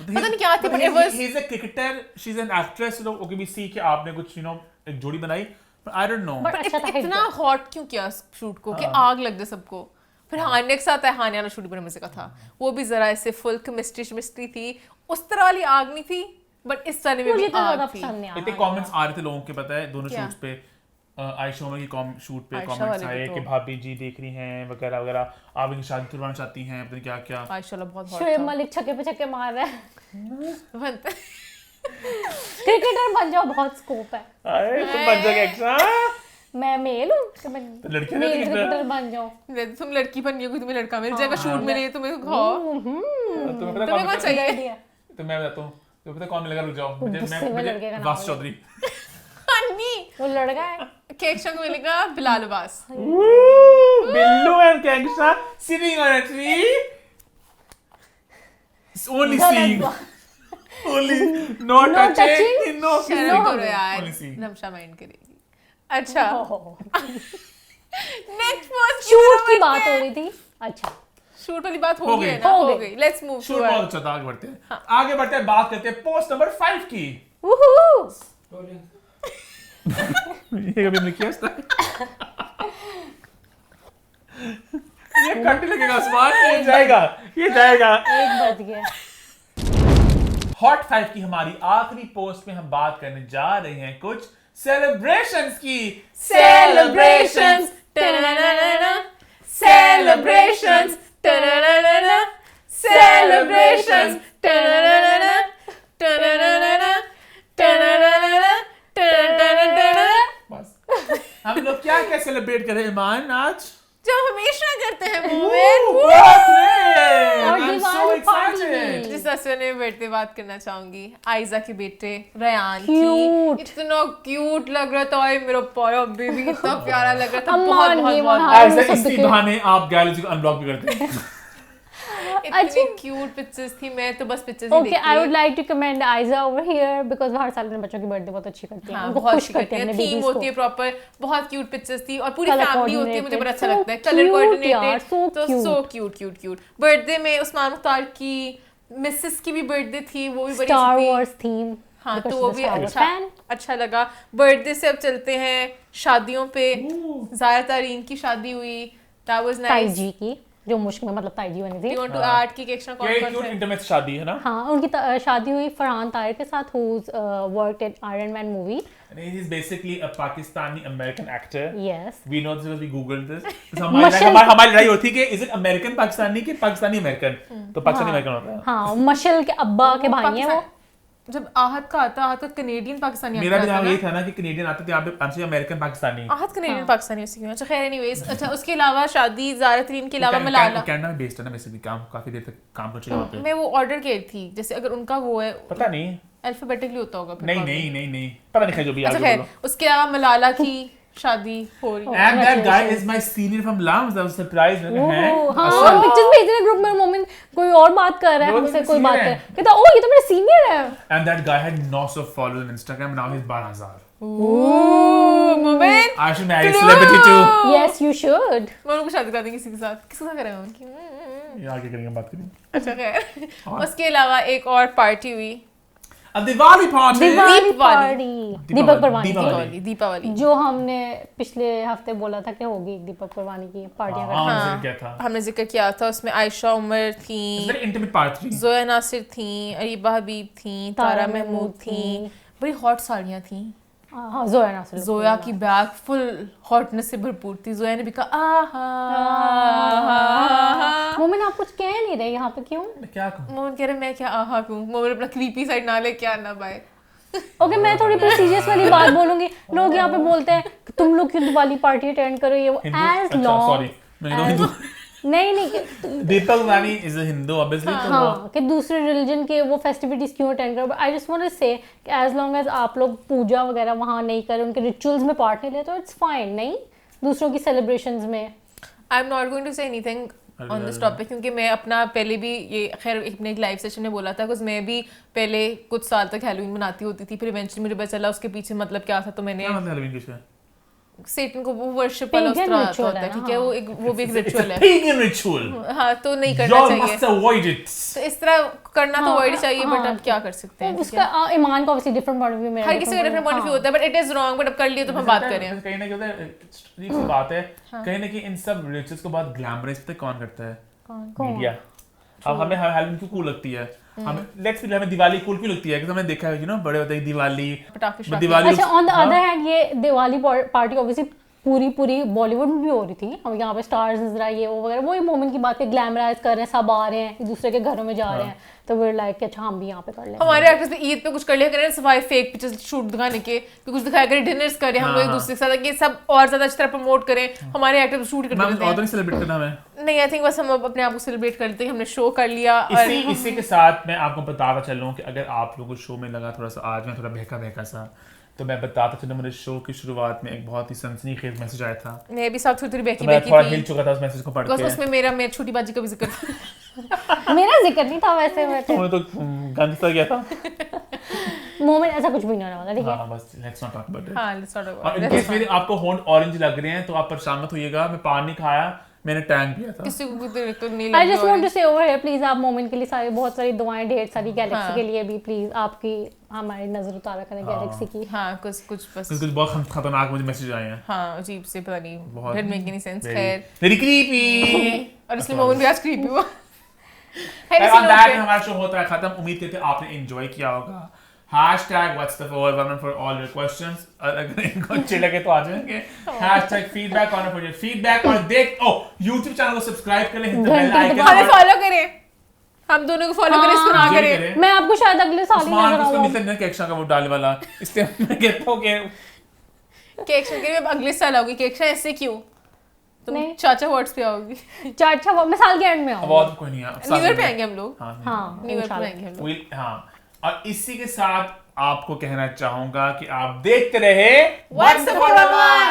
पता नहीं क्या थी, but it was- he is a cricketer, she is an actress, so okay we see कि आपने कुछ एक जोड़ी बनाई, but I don't know. But अच्छा था, इतना हॉट क्यों किया शूट को कि आग लग जाए सबको। फिर हानिया के साथ है, हानिया वाला शूट बड़े मजे का था। वो भी जरा ऐसे फुल केमिस्ट्री थी, उस तरह वाली आग नहीं थी, बट इस तरह में भी मुझे तो ज्यादा आग थी। पसंद नहीं इतने आया। कमेंट्स आ रहे थे लोगों के, पता है दोनों क्या? शूट्स पे आयशा उमर की शूट पे आयशा कमेंट्स वाले आए पे कि तो- भाभी जी देख रही हैं वगैरह वगैरह, आप इनकी शादी करवाना चाहती हैं, पता नहीं क्या क्या। माशाल्लाह बहुत हॉट शोएब था। मलिक छक्के पे छक्के मार रहा है। बनता- क्रिकेटर बन जाओ, बहुत स्कोप है। अरे तुम बन जाओगे एक्शन। मैं मेल हूँ तो मैं लड़कियां मेल नहीं थी क्रिकेटर बन जाऊँ। तुम लड़की बन गई, तुम्हें लड़का मिल जाएगा शूट में, नहीं तुम्हें खाओ। तुम्हें पता तुम्हें कौन चाहिए? आइडिया। तो मैं बताता हूँ, तो पता कौन मिलेगा, रुक जाओ मुझे गुस्से में लड़के का नाम वास है। चौधरी। अन्नी वो लड़का है। केक को मिलेगा Bilal Abbas. Billu and gangster sitting on a tree, only seeing, only no touching, no शर्म kissing, करो यार, only seeing. नमशा माइंड करेगी। अच्छा शूट नेक्स्ट पोस्ट की बात हो रही थी। अच्छा शूट वाली बात हो हो गई। गई ना, हो हो गई। गई। लेट्स मूव शूट टू बहुत अच्छा था, आगे बढ़ते हैं। आगे बढ़ते हैं, बात करते हैं पोस्ट नंबर 5 की। वूहू। ये कभी हमने किया था? ये कट लगेगा आसमान, ये जाएगा, ये जाएगा। 1 बज गया। हॉट 5 की हमारी आखिरी पोस्ट में हम बात करने जा रहे हैं कुछ सेलिब्रेशंस की। सेलिब्रेशंस टननननन सेलिब्रेशंस टननननन सेलिब्रेशंस टननननन टननननन टननननन टननननन। बस हम लोग क्या क्या सेलिब्रेट करें ईमान आज? जो हमेशा करते हैं मोमेंट। और I'm so दीवार फाड़ी excited. दी। जिस तरह ने बर्थडे बात करना चाहूंगी आयजा के बेटे रयान Cute. की। इतना क्यूट लग रहा था, मेरा प्यारा बेबी इतना प्यारा लग रहा था। अम्मा, बहुत बहुत ये बहुत वहाँ- ऐसे सब इसी दिखे। बहाने आप गैलरी को अनब्लॉक भी करते हैं। इतनी क्यूट पिक्चर्स थी, मैं तो बस पिक्चर्स ही ओके, देखती आई वुड रही। लाइक टू कमेंड आइजा ओवर हियर बिकॉज़ हर साल अपने बच्चों की बर्थडे बहुत अच्छी करती हैं। हाँ, उनको बहुत खुश अच्छी करती हैं करती अपने है, थीम बेबीज होती है को। प्रॉपर, बहुत क्यूट पिक्चर्स थी और पूरी Colour फैमिली होती है, मुझे बड़ा अच्छा coordinated. लगता है। So कलर cute यार, कोऑर्डिनेटेड, so तो cute. So cute cute cute. Birthday में उस्मान मुख्तार की मिसेस की भी बर्थडे थी, वो भी बड़ी स्टार अच्छी थी। Wars theme. हाँ because तो वो she's भी a Star Wars अच्छा fan. अच्छा लगा। बर्थडे से अब चलते हैं शादियों पे। ज़ारा तारीन की शादी हुई, that was nice. ताईजी की, जो मुश्क में मतलब ताईजी बनी थी। You want to add कि केक्शा क्या कौन क्यूट थे? इंटीमेट शादी है ना। हाँ, उनकी शादी हुई फरहान ताहिर के साथ, who's worked in Iron Man movie. And he is basically a Pakistani American actor. Yes. We know this because we googled this. तो मशल- हमारी लड़ाई होती है कि is it American पाकिस्तानी कि पाकिस्तानी अमेरिकन, तो पाकिस्तानी अमेरिकन होता है। हाँ, मशल के अब्बा के भाई हैं वो। जब आहत का आता, आहत का कनेडियन पाकिस्तानी मेरा भी आता यहाँ ना। यही था ना कि कनेडियन आते थे, यहाँ पे हमसे अमेरिकन पाकिस्तानी। आहत कनेडियन पाकिस्तानी उसी में। अच्छा खैर एनीवेज, अच्छा उसके अलावा शादी ज़ारा तरीन के अलावा मलाला। कनाडा में बेस्ड है ना, वैसे भी काम काफी देर तक काम कर चुके वहाँ पे। मैं वो ऑर्डर की थी, जैसे अगर उनका वो है पता नहीं, अल्फाबेटिकली होता होगा फिर नहीं order। नहीं नहीं नहीं पता नहीं, जो भी अच्छा आगे खैर बोलो। उसके अलावा मलाला की शादी हो रही है। And that guy is my senior from LAMS. I was surprised. ओह, हाँ, हम पिक्चर्स भेज रहे हैं ग्रुप में, मोमेंट कोई और बात कर रहा है वो हमसे, तो कोई बात senior कर है। कहता ओ ये तो मेरा सीनियर है। And that guy had lots of followers on Instagram. Now he's 12,000. Moment I should marry a celebrity too. Yes, you should. मैं उनको शादी कर देंगे किसी के साथ। किसके साथ करेंगे उनकी? ये आगे करेंगे बात करेंगे। अच्छा खैर उसके अलावा एक और पार्टी हुई, A Diwali party. Diwali Deepavali. Party, Deepak Parwani की, दीपावली जो हमने पिछले हफ्ते बोला था कि होगी दीपक परवानी की पार्टियां हाँ, करना। हमने क्या था? हमने जिक्र किया था, उसमें आयशा उमर थी, It's very intimate party. Zoya Nasir थी, अरीबा हबीब थी, तारा महमूद थी, बड़ी हॉट साड़ियाँ थी। हाँ, जोया नासिर। जोया की बैग फुल हॉटनेस से भरपूर थी। जोया ने भी कहा मोमिन आप कुछ कह नहीं रहे यहाँ पे, क्यों? मैं क्या कहूँ? मोहन कह रहे मैं क्या आहा कहूँ, मोहन अपना क्रीपी साइड ना ले क्या ना बाय। ओके, मैं थोड़ी प्रेस्टिजियस वाली बात बोलूंगी। लोग यहाँ पे बोलते हैं कि तुम लोग क्यों दिवाली पार्टी अटेंड करो, ये वो हिंदू? एज अच्छा, लॉन्ग sorry. मैं तो हिंदू। नहीं दीपक रानी is a Hindu, obviously. तो वो हाँ, कि दूसरे रिलीजन के वो फेस्टिविटीज क्यों अटेंड करो। आई जस्ट वांट टू से कि एज लॉन्ग एज आप लोग पूजा वगैरह वहाँ नहीं करें, उनके रिचुअल्स में पार्ट नहीं ले, तो इट्स फाइन। नहीं, दूसरों की सेलिब्रेशंस में I am not going to say anything on this topic, क्योंकि मैं अपना पहले भी ये खैर अपने एक लाइव सेशन में बोला था, बिकॉज मैं भी पहले कुछ साल तक हैलोवीन मनाती होती थी, फिर इवेंचुअली मुझे पता चला उसके पीछे मतलब क्या था, तो मैंने क्या मतलब Halloween किसका? सेटन को वो वर्शिप वाला उस Pagan तरह ritual होता है, है ठीक ना, है, वो भी एक It's a रिचुअल है। pagan ritual. हाँ तो नहीं करना Y'all चाहिए, must avoid it. तो इस तरह करना तो हाँ, अवॉइड चाहिए, बट हाँ, अब क्या कर सकते हैं, उसका ईमान का obviously different point of view, मेरा हर किसी का डिफरेंट पॉइंट ऑफ व्यू होता है, but it is wrong, but अब कर लिए तो हम बात करें। कहीं ना कहीं होता है, अजीब सी बात है, कहीं ना कहीं इन सब रिचुअल्स को बहुत ग्लैमरस पता है कौन करता है? मीडिया। अब हमें हैलोवीन क्यों कूल लगती है? हमें लेट्स बी हमें दिवाली कूल क्यों लगती है? क्योंकि हमने देखा है, यू नो, बड़े होते हैं दिवाली, पटाखे दिवाली। अच्छा, ऑन द अदर हैंड ये दिवाली पार्टी ऑब्वियसली पूरी बॉलीवुड में भी हो रही थी। हम यहाँ पे स्टार्स नजर आए, ये वो वगैरह, वही मोमेंट की बात के ग्लैमराइज कर रहे हैं, सब आ रहे हैं, एक दूसरे के घरों में जा रहे हैं, तो वे लाइक अच्छा हम भी यहाँ पे कर लें। हमारे एक्टर्स भी ईद पे कुछ कर लिया करें, सफाई फेक पिक्चर्स शूट दिखाने के, कुछ दिखाया करें, डिनर्स करें हम लोग एक दूसरे के साथ, ये सब और ज्यादा अच्छी तरह प्रमोट करें। हमारे एक्टर्स शूट करते रहते और हैं। नहीं सेलिब्रेट करना हमें। नहीं, आई थिंक बस हम अपने आप को सेलिब्रेट कर लेते हैं, हमने शो कर लिया। और इसी के साथ मैं आपको बताता चलूं कि अगर आप लोगों को शो में लगा थोड़ा सा आज मैं थोड़ा बहका सा, तो मैं बताता चलूं मेरे शो की शुरुआत में एक बहुत ही सनसनीखेज मैसेज आया था। मैं भी साथ थोड़ी तो मैं थोड़ा हिल चुका था उस मैसेज को पढ़ बिकॉज़ के। उसमें मेरा छोटी बाजी का भी जिक्र था। मेरा जिक्र नहीं था वैसे में, तुमने तो गंद सा गया था। मोमेंट ऐसा कुछ भी नहीं होने वाला, ठीक है? हाँ बस let's not talk about it. हाँ, let's start और over. इन केस मेरे आपको होंठ ऑरेंज लग रहे हैं तो आप परेशान मत होइएगा, मैं पान नहीं खाया, मैंने टैंक पिया था। किसी को तो नहीं आई लगी जस्ट वांट टू और- से ओवर हियर प्लीज, आप मोमेंट के लिए सारी बहुत सारी दुआएं, ढेर सारी गैलेक्सी हाँ। के लिए भी प्लीज, आपकी हमारी नजर उतारा करें गैलेक्सी की। हाँ कुछ बस कुछ बहुत खतरनाक मुझे मैसेज आए हैं। हाँ अजीब से, पता नहीं, बहुत didn't make any sense। खैर वेरी क्रीपी। और इसलिए मोहन भी आज क्रीपी हुआ। खैर, और इसी on note that पे- हमारा शो होता है खत्म। उम्मीद करते हैं आपने एंजॉय किया होगा। #What'sTheForward for all your questions। और अगर इनको अच्छे लगे तो आ जाएंगे। #feedback for your feedback। और YouTube चैनल को सब्सक्राइब कर लें, hit the bell icon। हमें फॉलो करें, हम दोनों को फॉलो करें, इसको ना मुझे भी करें। करें। मैं आपको शायद अगले साल ही उस्मान नजर को आऊंगा। मिलता नहीं केक्शा का वो डालने वाला, इसलिए मैं कहता हूँ कि केक के लिए अगले साल आओगी। केक ऐसे क्यों? तुम नहीं। चाचा वर्ड्स पे आओगी। अच्छा मैं साल के एंड में आऊंगा। अवार्ड कोई नहीं है। न्यू ईयर पे आएंगे हम लोग। हाँ हाँ, न्यू ईयर पे इंशाल्लाह। आएंगे हम लोग। हाँ, और इसी के साथ आपको कहना चाहूंगा कि आप देखते रहे What's the Forward?